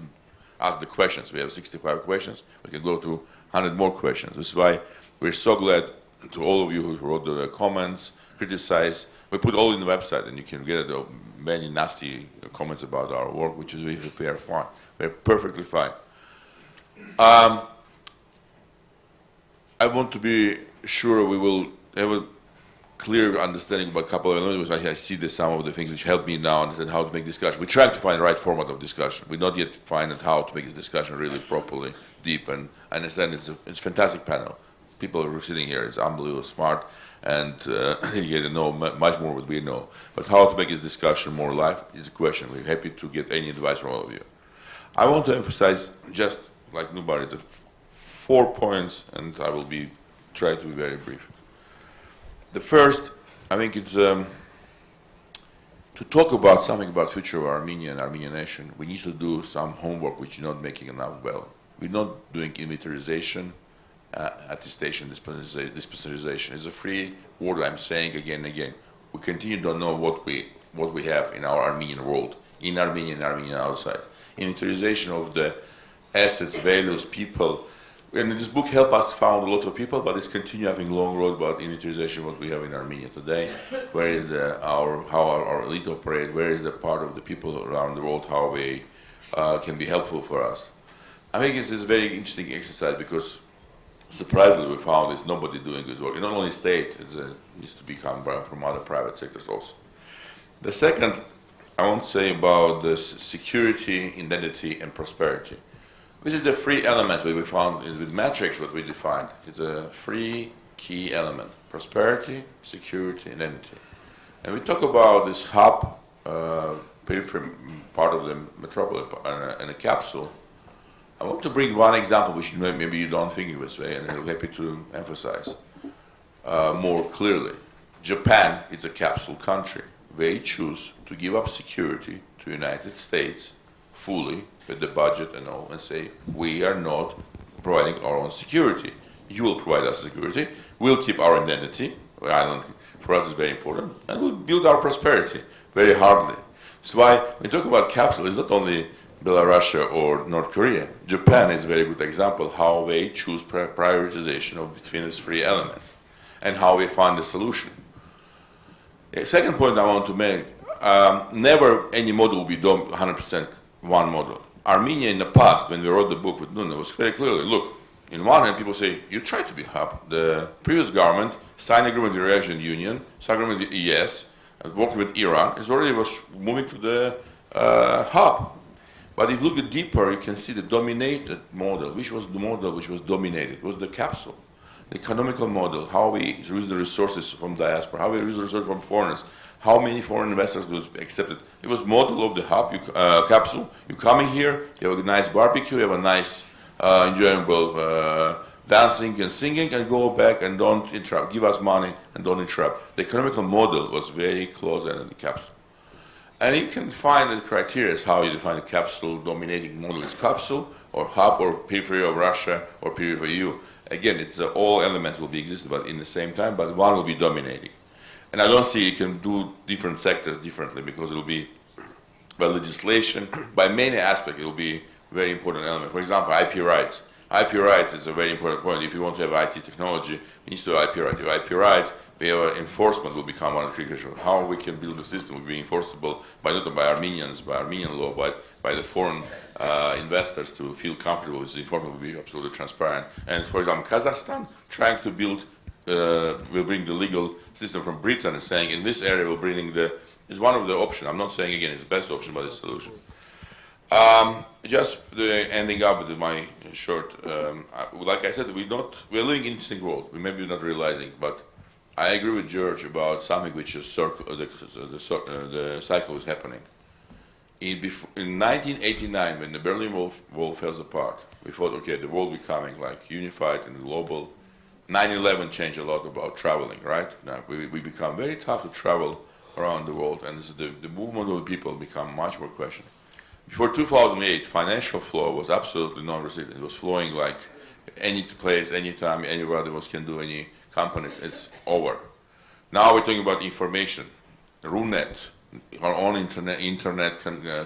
ask the questions. We have 65 questions, we can go to 100 more questions. This is why we're so glad to all of you who wrote the comments, criticized. We put all in the website, and you can get many nasty comments about our work, which is we are fine. We're perfectly fine. I want to be sure we will have a clear understanding about a couple of elements. I see some of the things which help me now understand how to make discussion. We're trying to find the right format of discussion. We not yet find how to make this discussion really properly, deep, and I understand it's a fantastic panel. People who are sitting here is unbelievably smart, and you know much more what we know. But how to make this discussion more live is a question. We're happy to get any advice from all of you. I want to emphasize, just like Nubar, it's 4 points, and I will try to be very brief. The first, I think it's to talk about something about future of Armenia and Armenian nation. We need to do some homework, which we're not making enough well. We're not doing inventarization, attestation, dispensation. It's a free word I'm saying again and again. We continue to know what we have in our Armenian world, in Armenia and Armenia outside. Inventarization of the assets, values, people. And this book helped us found a lot of people, but it's continue having long road about inventarization what we have in Armenia today. Where is how our elite operate? Where is the part of the people around the world? How we can be helpful for us? I think it's a very interesting exercise because surprisingly we found there's nobody doing this work. And not only state, it needs to become from other private sectors also. The second, I want to say about this security, identity, and prosperity. This is the three elements that we found with matrix, what we defined. It's a three key element: prosperity, security, and identity. And we talk about this hub, periphery part of the metropolis, and a capsule. I want to bring one example, which maybe you don't think of this way, and I'm happy to emphasize more clearly. Japan is a capsule country. They choose to give up security to the United States fully with the budget and all, and say, we are not providing our own security. You will provide us security. We'll keep our identity. For us, it's very important. And we'll build our prosperity very hardly. That's why when we talk about capsule, it's not only Belarus or North Korea. Japan is a very good example how they choose prioritization between these three elements and how we find the solution. The second point I want to make, never any model will be 100% one model. Armenia in the past, when we wrote the book with Nuna, was very clearly, look, in one hand people say, you try to be hub. The previous government signed agreement with the Eurasian Union, signed agreement with the ES, working with Iran, it already was moving to the hub. But if you look deeper, you can see the dominated model, which was the model which was dominated, it was the capsule. The economical model, how we use the resources from diaspora, how we use the resources from foreigners, how many foreign investors was accepted. It was model of the hub, capsule. You come in here, you have a nice barbecue, you have a nice, enjoyable dancing and singing, and go back and don't interrupt. Give us money and don't interrupt. The economical model was very close in the capsule. And you can find the criteria how you define the capsule. Dominating model is capsule, or hub, or periphery of Russia, or periphery of EU. Again, it's all elements will be existing, but in the same time, but one will be dominating. And I don't see you can do different sectors differently because it will be by legislation, by many aspects, it will be very important element. For example, IP rights. IP rights is a very important point. If you want to have IT technology, you need to have IP rights. If IP rights, we have enforcement will become one of the critical. How we can build a system will be enforceable by not by Armenians, by Armenian law, but by the foreign investors to feel comfortable with the enforcement will be absolutely transparent. And for example, Kazakhstan trying to build will bring the legal system from Britain and saying in this area we'll bring is one of the options. I'm not saying again it's the best option, but it's a solution. Just ending up with my short, like I said, we're living in an interesting world. We maybe not realizing, but I agree with George about something which is the cycle is happening. In 1989, when the Berlin Wall fell apart, we thought, okay, the world becoming like unified and global. 9/11 changed a lot about traveling, right? Now we become very tough to travel around the world, and the movement of the people become much more questionable. Before 2008, financial flow was absolutely non-restricted. It was flowing like any place, anytime, anybody can do any companies. It's over. Now we're talking about information, RUNET, our own internet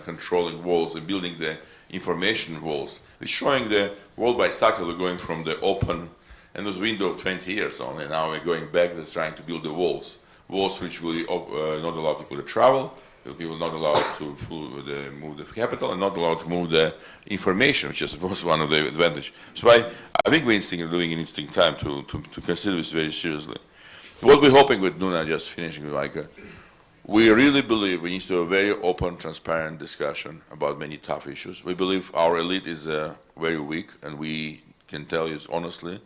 controlling walls, and building the information walls. It's showing the world by cycle going from the open And this window of 20 years only. Now we're going back and trying to build the walls which will not allow people to travel, people not allowed to move the capital, and not allowed to move the information, which is supposed one of the advantage. So I think we're doing an interesting time to consider this very seriously. What we're hoping with Nuna, just finishing with Micah, we really believe we need to have a very open, transparent discussion about many tough issues. We believe our elite is very weak, and we can tell you honestly.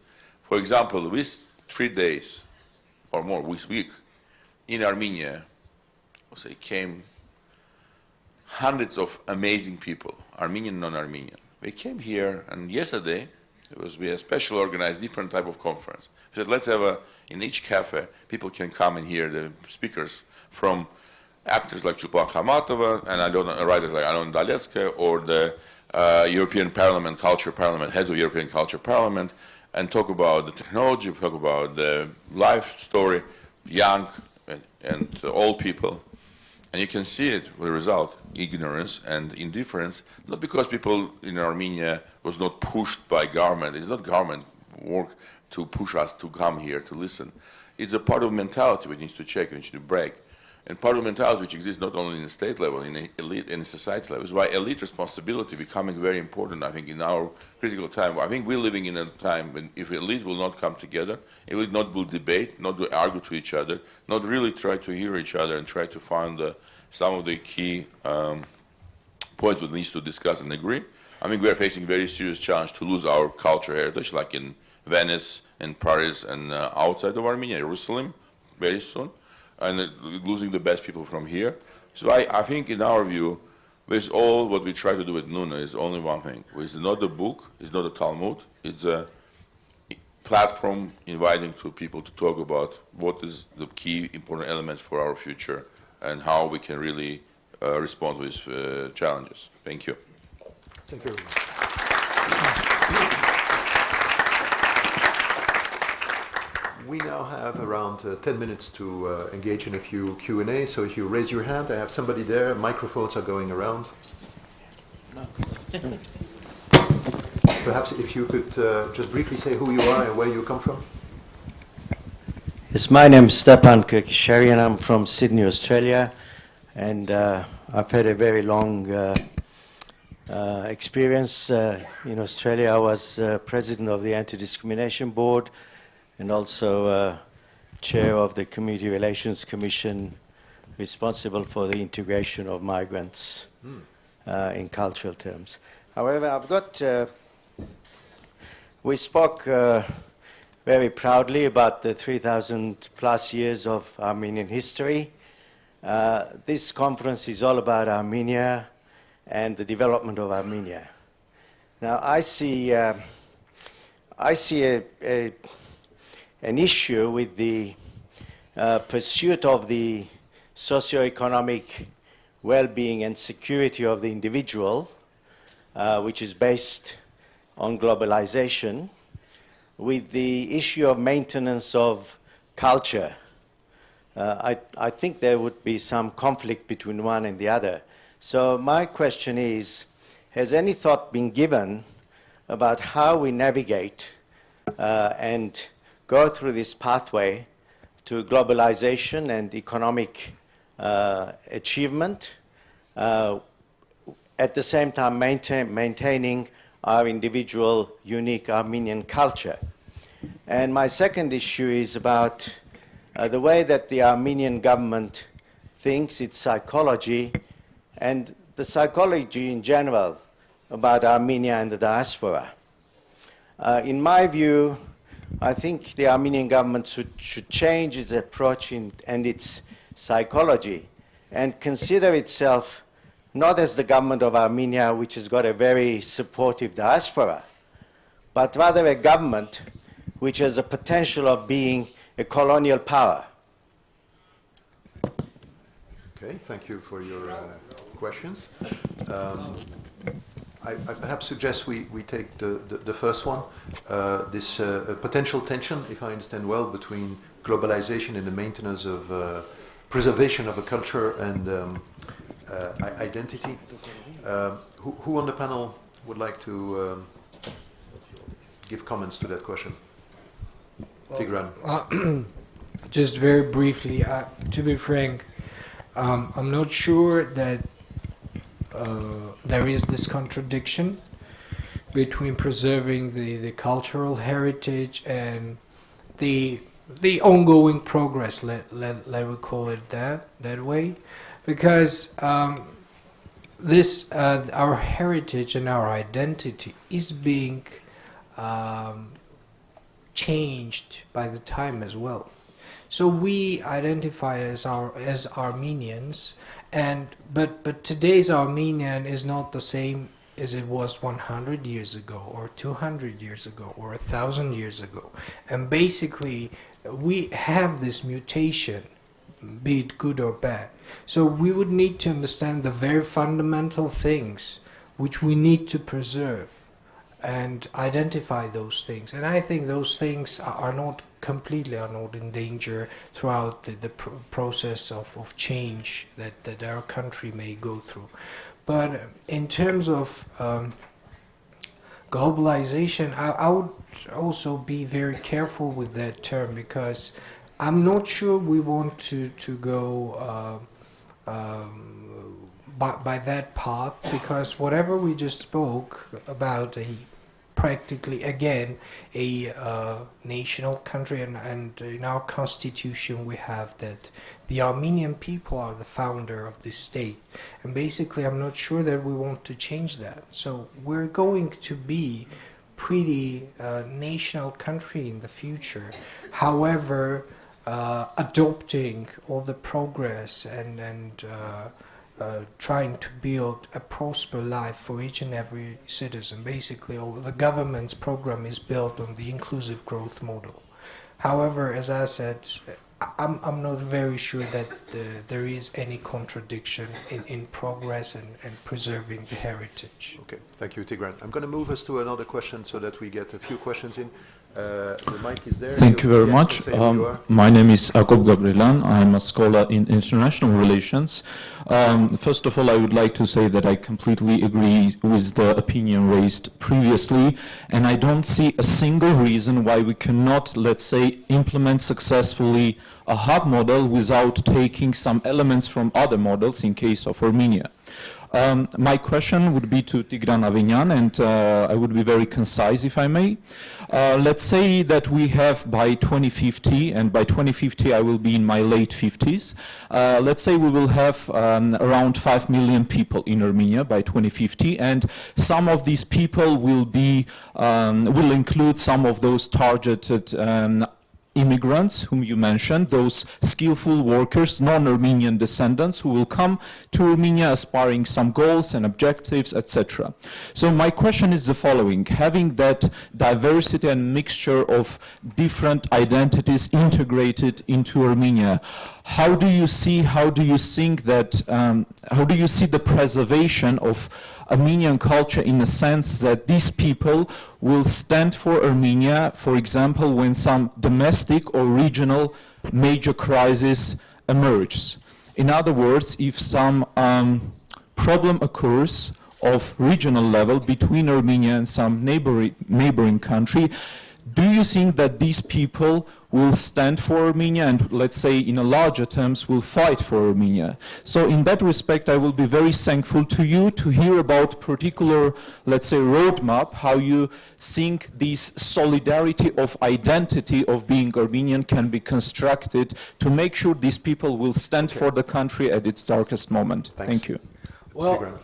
For example, these 3 days or more, this week, in Armenia, came hundreds of amazing people, Armenian, non-Armenian. They came here, and yesterday we had special organized different type of conference. We said, let's have in each cafe, people can come and hear the speakers from actors like Chulpan Khamatova and writers like Alon Daletska, or the European Parliament, Culture Parliament, heads of European Culture Parliament, and talk about the technology, talk about the life story, young and old people. And you can see it with the result, ignorance and indifference, not because people in Armenia was not pushed by government. It's not government work to push us to come here to listen. It's a part of mentality which needs to check, which needs to break. And part of mentality which exists not only in the state level, in the elite, in the society level, is why elite responsibility becoming very important, I think, in our critical time. I think we're living in a time when if elite will not come together, elite not will debate, not will argue to each other, not really try to hear each other and try to find some of the key points we need to discuss and agree. I think we are facing a very serious challenge to lose our cultural heritage, like in Venice and Paris and outside of Armenia, Jerusalem, very soon. And losing the best people from here. So I think in our view, with all what we try to do with Nuna is only one thing. It's not a book, it's not a Talmud, it's a platform inviting to people to talk about what is the key important elements for our future and how we can really respond to these challenges. Thank you. Thank you very much. We now have around 10 minutes to engage in a few Q&A, so if you raise your hand, I have somebody there, microphones are going around. Perhaps if you could just briefly say who you are and where you come from. Yes, my name is Stepan Kirkisharian. I'm from Sydney, Australia, and I've had a very long experience in Australia. I was president of the Anti-Discrimination Board, and also chair of the Community Relations Commission, responsible for the integration of migrants in cultural terms. However, I've got, we spoke very proudly about the 3,000 plus years of Armenian history. This conference is all about Armenia and the development of Armenia. Now, I see an issue with the pursuit of the socio-economic well-being and security of the individual, which is based on globalization, with the issue of maintenance of culture. I think there would be some conflict between one and the other. So my question is, has any thought been given about how we navigate and go through this pathway to globalization and economic achievement, at the same time maintaining our individual unique Armenian culture? And my second issue is about the way that the Armenian government thinks, its psychology, and the psychology in general about Armenia and the diaspora. In my view, I think the Armenian government should change its approach and its psychology and consider itself not as the government of Armenia, which has got a very supportive diaspora, but rather a government which has a potential of being a colonial power. Okay, thank you for your questions. I perhaps suggest we take the first one, this potential tension, if I understand well, between globalization and the maintenance of preservation of a culture and identity. Who on the panel would like to give comments to that question? Tigran. Just very briefly, to be frank, I'm not sure that there is this contradiction between preserving the cultural heritage and the ongoing progress, let me call it that way, because this our heritage and our identity is being changed by the time as well. So we identify as Armenians, but today's Armenian is not the same as it was 100 years ago, or 200 years ago, or 1,000 years ago. And basically, we have this mutation, be it good or bad. So we would need to understand the very fundamental things which we need to preserve and identify those things. And I think those things are not in danger throughout the process of change that our country may go through. But in terms of globalization, I would also be very careful with that term, because I'm not sure we want to go by that path, because whatever we just spoke about, practically again a national country, and in our constitution we have that the Armenian people are the founder of this state, and basically I'm not sure that we want to change that. So we're going to be pretty national country in the future, however adopting all the progress and trying to build a prosperous life for each and every citizen. Basically, all the government's program is built on the inclusive growth model. However, as I said, I'm not very sure that there is any contradiction in progress and preserving the heritage. Okay, thank you, Tigran. I'm going to move us to another question so that we get a few questions in. The mic is there. Thank you very much. My name is Akop Gabrielan. I'm a scholar in international relations. First of all, I would like to say that I completely agree with the opinion raised previously, and I don't see a single reason why we cannot, let's say, implement successfully a hub model without taking some elements from other models in case of Armenia. My question would be to Tigran Avenyan, and I would be very concise if I may. Let's say that we have by 2050, and by 2050 I will be in my late 50s, let's say we will have around 5 million people in Armenia by 2050, and some of these people will include some of those targeted immigrants whom you mentioned, those skillful workers, non-Armenian descendants who will come to Armenia aspiring some goals and objectives, etc. So my question is the following: having that diversity and mixture of different identities integrated into Armenia, how do you see the preservation of Armenian culture in a sense that these people will stand for Armenia, for example, when some domestic or regional major crisis emerges? In other words, if some problem occurs of regional level between Armenia and some neighboring country, do you think that these people will stand for Armenia and, let's say, in a larger terms, will fight for Armenia? So in that respect, I will be very thankful to you to hear about particular, let's say, roadmap, how you think this solidarity of identity of being Armenian can be constructed to make sure these people will stand for the country at its darkest moment. Thanks. Thank you. Well,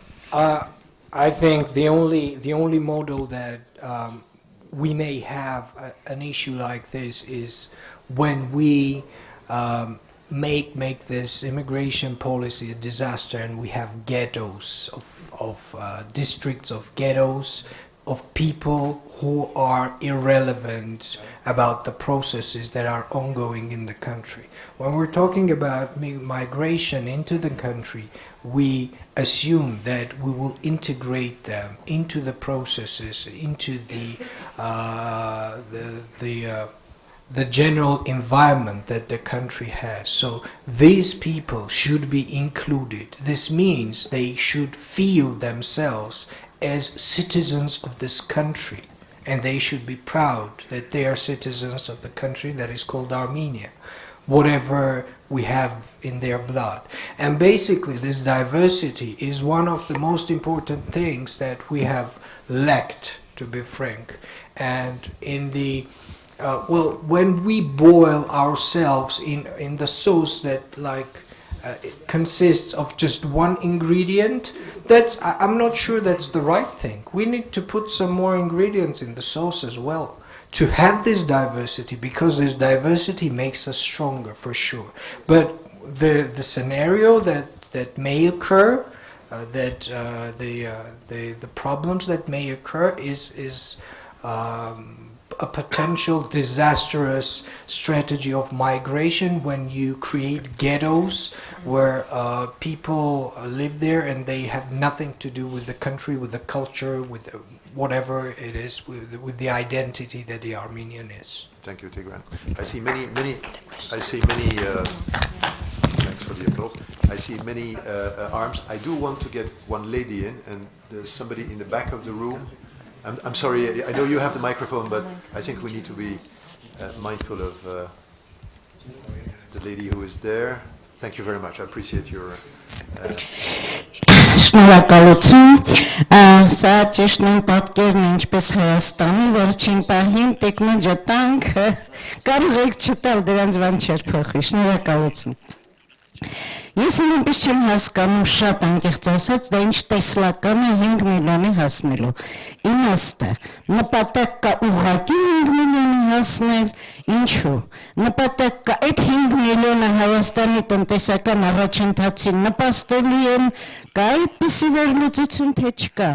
I think the only model that we may have an issue like this is when we make this immigration policy a disaster, and we have ghettos of districts of ghettos of people who are irrelevant about the processes that are ongoing in the country. When we're talking about migration into the country, we assume that we will integrate them into the processes, into the general environment that the country has. So these people should be included. This means they should feel themselves as citizens of this country, and they should be proud that they are citizens of the country that is called Armenia, whatever we have in their blood. And basically this diversity is one of the most important things that we have lacked, to be frank. And in the when we boil ourselves in the sauce that it consists of just one ingredient, I'm not sure that's the right thing. We need to put some more ingredients in the sauce as well to have this diversity, because this diversity makes us stronger for sure. But the scenario that may occur, the problems that may occur is a potential disastrous strategy of migration when you create ghettos where people live there and they have nothing to do with the country, with the culture, with whatever it is, with the identity that the Armenian is. Thank you, Tigran. I see many. Thanks for the applause. I see many arms. I do want to get one lady in, and there's somebody in the back of the room. I'm sorry, I know you have the microphone, but I think we need to be mindful of the lady who is there. Thank you very much. I appreciate your... Շնորհակալություն, սա ճիշտն են պատկերն ինչպես Հայաստանի վերջին պահին տեխնոջը տանք, կարող եք չտալ դրանց բան չեր փոխի, շնորհակալություն։ Ես նույնպես չեմ հասկանում շատ անկեղծ ասած, դա ինչ տեսլական է 5 միլիոնի հասնելու։ Իմաստը, նպատակ կա ուղղակի 5 միլիոնի հասնել, ինչու։ Նպատակ կա այդ 5 միլիոնը Հայաստանի տնտեսական առաջընթացին նպաստելու են, կա այդպիսի վերլուծություն, թե չկա։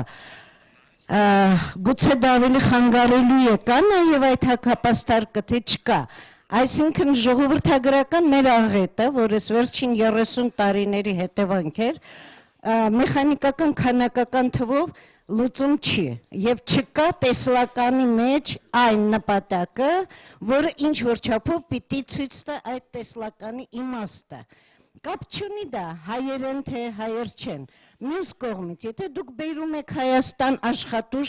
Գուցե դա ավելի խանգարելու է, կա նաև այդ հակապաստարկը, թե չկա։ Այսինքն ժողովրդագրական մեր աղետը, որ ես վերջին 30 տարիների հետևանք էր, մեխանիկական քանակական թվով լուծում չի, եւ չկա տեսլականի մեջ այն նպատակը, որը ինչ որ չափով պիտի ցույց տա այդ տեսլականի իմաստը։ Կապ չունի դա հայեր են թե հայեր չեն։ Մյուս կողմից, եթե դուք բերում եք Հայաստան աշխատուժ,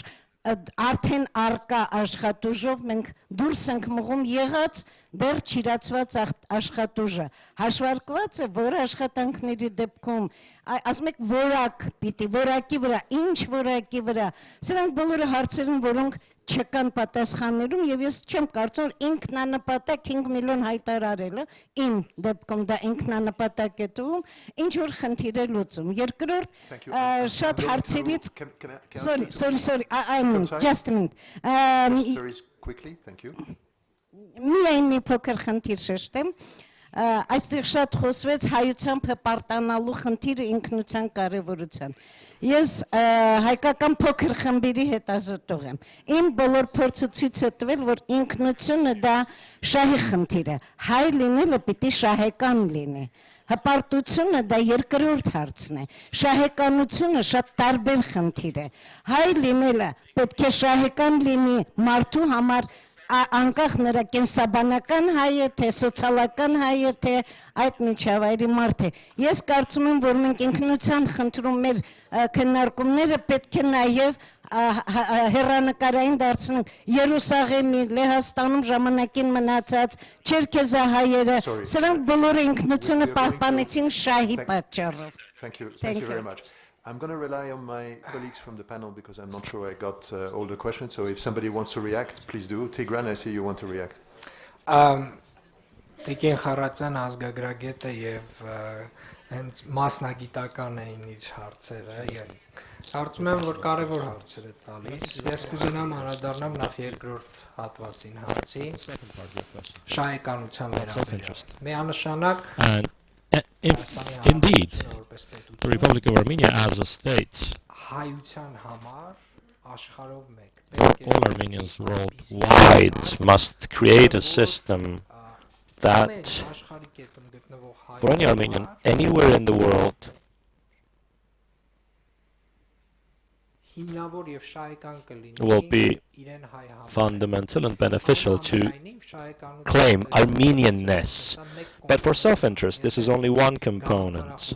արդեն արկա աշխատուժով մենք դուրս ենք մղում եղած դեռ չիրացված աշխատուժը, հաշվարկված է, որ աշխատանքների դեպքում, ասում եք որակ պիտի, որակի վրա, ինչ որակի վրա, սրանք բոլորը հարցեր են, որոնք չկան պատասխաններում, եւ ես չեմ կարծում, որ ինքնանպատակ 5 միլիոն հայտարարելը, իմ դեպքում դա ինքնանպատակ է թվում, ինչ որ խնդիր է լուծում։ Երկրորդ, շատ հարցերից, sorry, just a minute. Very quickly, thank you. Միայն մի փոքր խնդիր շեշտեմ, այստեղ շատ խոսվեց հայությամբ հպարտանալու խնդիրը ինքնության կարևորության։ Ես հայկական փոքր խմբերի հետազոտող եմ։ Իմ բոլոր փորձը ցույց է տվել, որ ինքնությունը դա շահի խնդիր է։ Հայ լինելը պիտի շահեկան լինի։ Հպարտությունը դա երկրորդ հարցն է։ Շահեկանությունը շատ տարբեր խնդիր է։ Հայ լինելը պետք է շահեկան լինի մարդու համար, անկախ նրա կենսաբանական հայ է, թե սոցիալական հայ է, թե այդ միջավայրի մարդ է։ Ես կարծում եմ, որ մենք ինքնության խնդրում մեր քննարկումները պետք է նաև հեռանկարային դարձնենք Երուսաղեմի, Լեհաստանում ժամանակին մնացած չերքեզահայերը, սրանք բոլորը ինքնությունը պահպանեցին շահի պատճառով։ Thank you very much. I'm going to rely on my colleagues from the panel because I'm not sure I got all the questions. So if somebody wants to react, please do. Tigran, I see you want to react. Տիկին Խարացյան ազգագրագետը եւ հենց մասնագիտական էին իր հարցերը, կարծում եմ, որ կարևոր հարցեր է տալիս։ Ես կուզենամ անդրադառնամ նախ երկրորդ հատվածին հարցի, շահեկանության վերաբերյալ։ Միանշանակ Indeed, the Republic of Armenia as a state, all Armenians worldwide must create a system that for any Armenian anywhere in the world will be fundamental and beneficial to claim Armenianness. But for self-interest, this is only one component.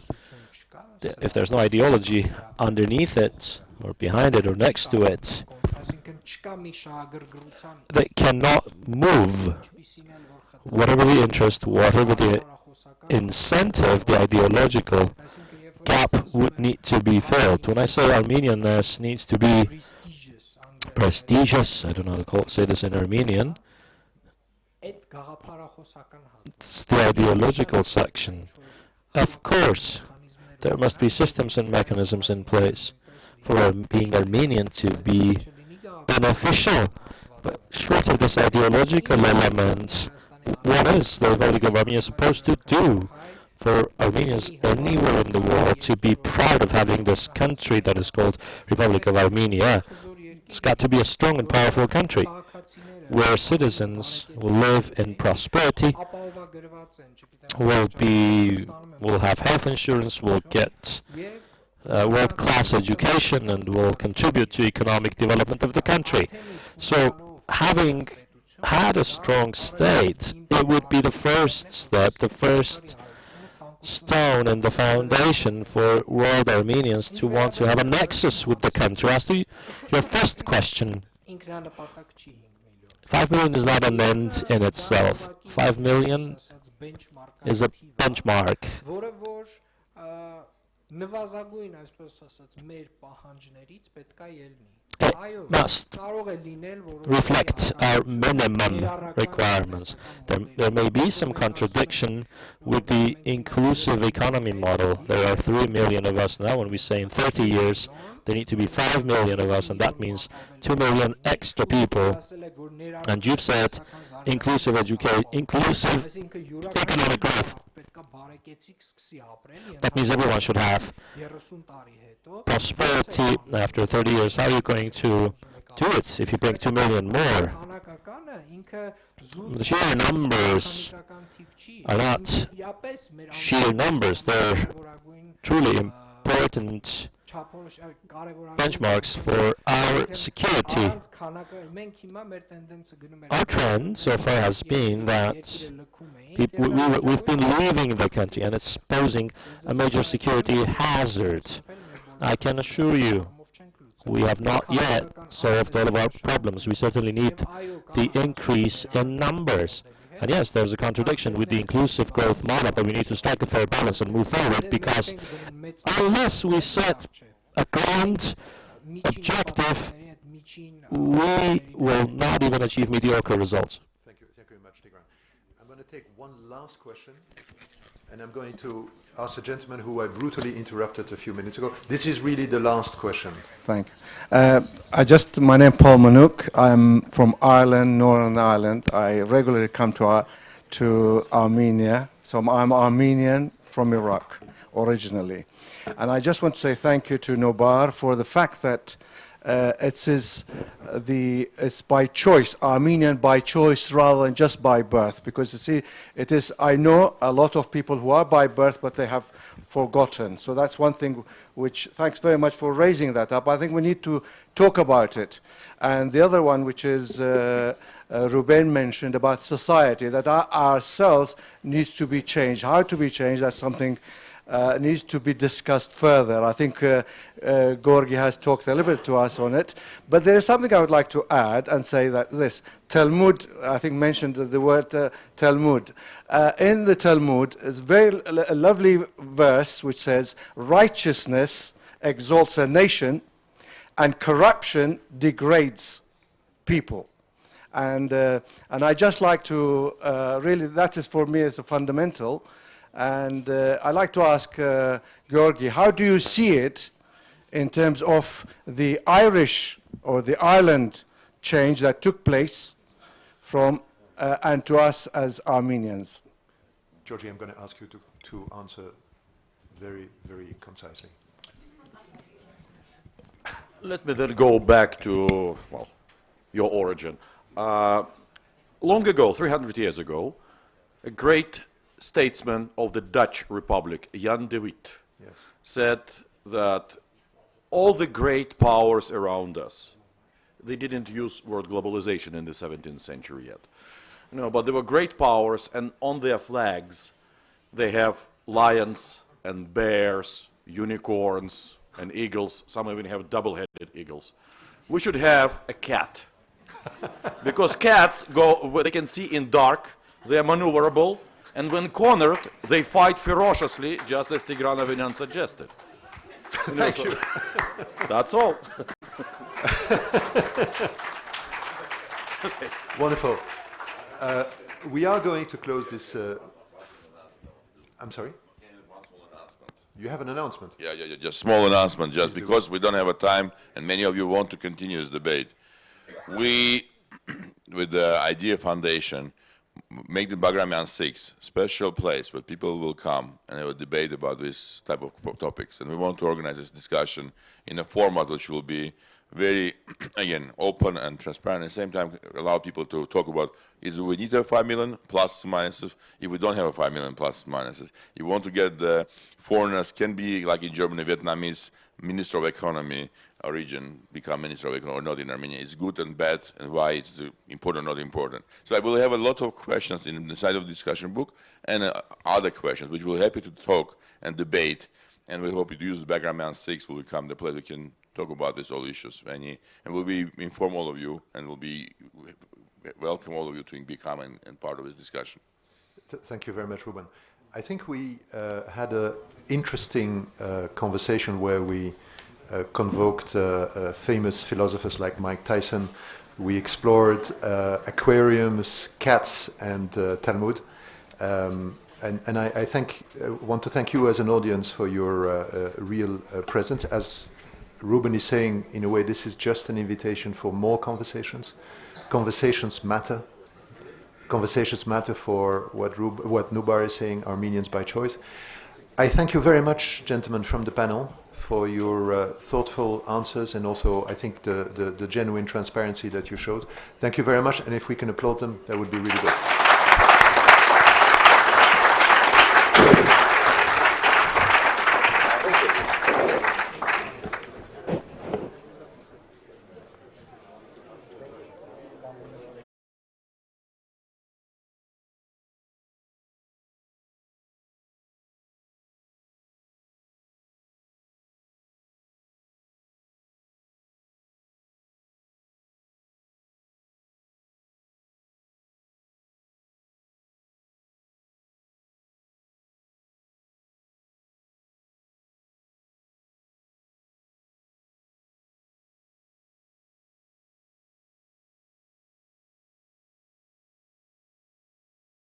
If there's no ideology underneath it, or behind it, or next to it, They cannot move. Whatever the interest, whatever the incentive, the ideological gap would need to be filled. When I say Armenianness needs to be prestigious, I don't know how to say this in Armenian, it's the ideological section. Of course, there must be systems and mechanisms in place for being Armenian to be beneficial. But short of this ideological element, what is the Republic of Armenia supposed to do for Armenians anywhere in the world to be proud of having this country that is called Republic of Armenia? It's got to be a strong and powerful country where citizens will live in prosperity, will have health insurance, will get world-class education, and will contribute to economic development of the country. So having had a strong state, it would be the first step, the first stone in the foundation for world Armenians to want to have a nexus with the country. As to your first question, 5 million is not an end in itself. 5 million is a benchmark. It must reflect our minimum requirements. There may be some contradiction with the inclusive economy model. There are 3 million of us now, when we say in 30 years there need to be 5 million of us, and that means 2 million extra people. And you've said inclusive economic growth. That means everyone should have prosperity after 30 years. How are you going to do it if you bring 2 million more? The sheer numbers are not sheer numbers. They're truly important benchmarks for our security. Our trend so far has been that we've been leaving the country, and it's posing a major security hazard. I can assure you, we have not yet solved all of our problems. We certainly need the increase in numbers. And yes, there's a contradiction with the inclusive growth model, but we need to strike a fair balance and move forward, because unless we set a grand objective, we will not even achieve mediocre results. Thank you very much, Tigran. I'm going to take one last question, and I'm going to ask a gentleman who I brutally interrupted a few minutes ago. This is really the last question. Thank you. My name is Paul Manouk. I'm from Ireland, Northern Ireland. I regularly come to Armenia. So I'm Armenian from Iraq, originally. And I just want to say thank you to Nobar for the fact that it's by choice, Armenian by choice rather than just by birth. Because you see, I know a lot of people who are by birth, but they have forgotten. So that's one thing which, thanks very much for raising that up. I think we need to talk about it. And the other one, which is Ruben mentioned about society, that ourselves needs to be changed. How to be changed, that's something needs to be discussed further. I think Gorgi has talked a little bit to us on it, but there is something I would like to add and say that this Talmud, I think, mentioned the word Talmud. In the Talmud is a lovely verse which says, righteousness exalts a nation and corruption degrades people. And I just like to really, that is for me as a fundamental. And I'd like to ask Georgi, how do you see it in terms of the Irish or the Ireland change that took place from and to us as Armenians? Georgi, I'm going to ask you to answer very, very concisely. Let me then go back to, well, your origin. Long ago, 300 years ago, a great statesman of the Dutch Republic, Jan de Witt, said that all the great powers around us, they didn't use word globalization in the 17th century yet. No, but there were great powers, and on their flags they have lions and bears, unicorns and eagles. Some even have double-headed eagles. we should have a cat. Because cats go where they can see in dark, they are maneuverable, and when cornered, they fight ferociously, just as Tigran Avinian suggested. Thank you. That's all. Wonderful. We are going to close this. I'm sorry? You have an announcement? Yeah, just small announcement, just because we don't have a time and many of you want to continue this debate. We, with the Idea Foundation, make the Bagramian 6 special place where people will come and have a debate about this type of topics. And we want to organize this discussion in a format which will be very, again, open and transparent, at the same time allow people to talk about, is we need to have 5 million plus minuses, if we don't have a 5 million plus minuses. You want to get the foreigners, can be like in Germany, Vietnamese Minister of Economy region become Minister of Economy or not in Armenia. It's good and bad and why it's important or not important. So I will have a lot of questions in the side of the discussion book and other questions which we're happy to talk and debate, and we hope to use the Background Man 6 will become the place we can talk about these all issues. And we'll be inform all of you, and we'll be welcome all of you to become and part of this discussion. Thank you very much, Ruben. I think we had an interesting conversation where we convoked famous philosophers like Mike Tyson. We explored aquariums, cats, and Talmud. And I want to thank you as an audience for your real presence. As Ruben is saying, in a way, this is just an invitation for more conversations. Conversations matter. Conversations matter for what Nubar is saying, Armenians by choice. I thank you very much, gentlemen from the panel, for your thoughtful answers and also, I think, the genuine transparency that you showed. Thank you very much, and if we can applaud them, that would be really good.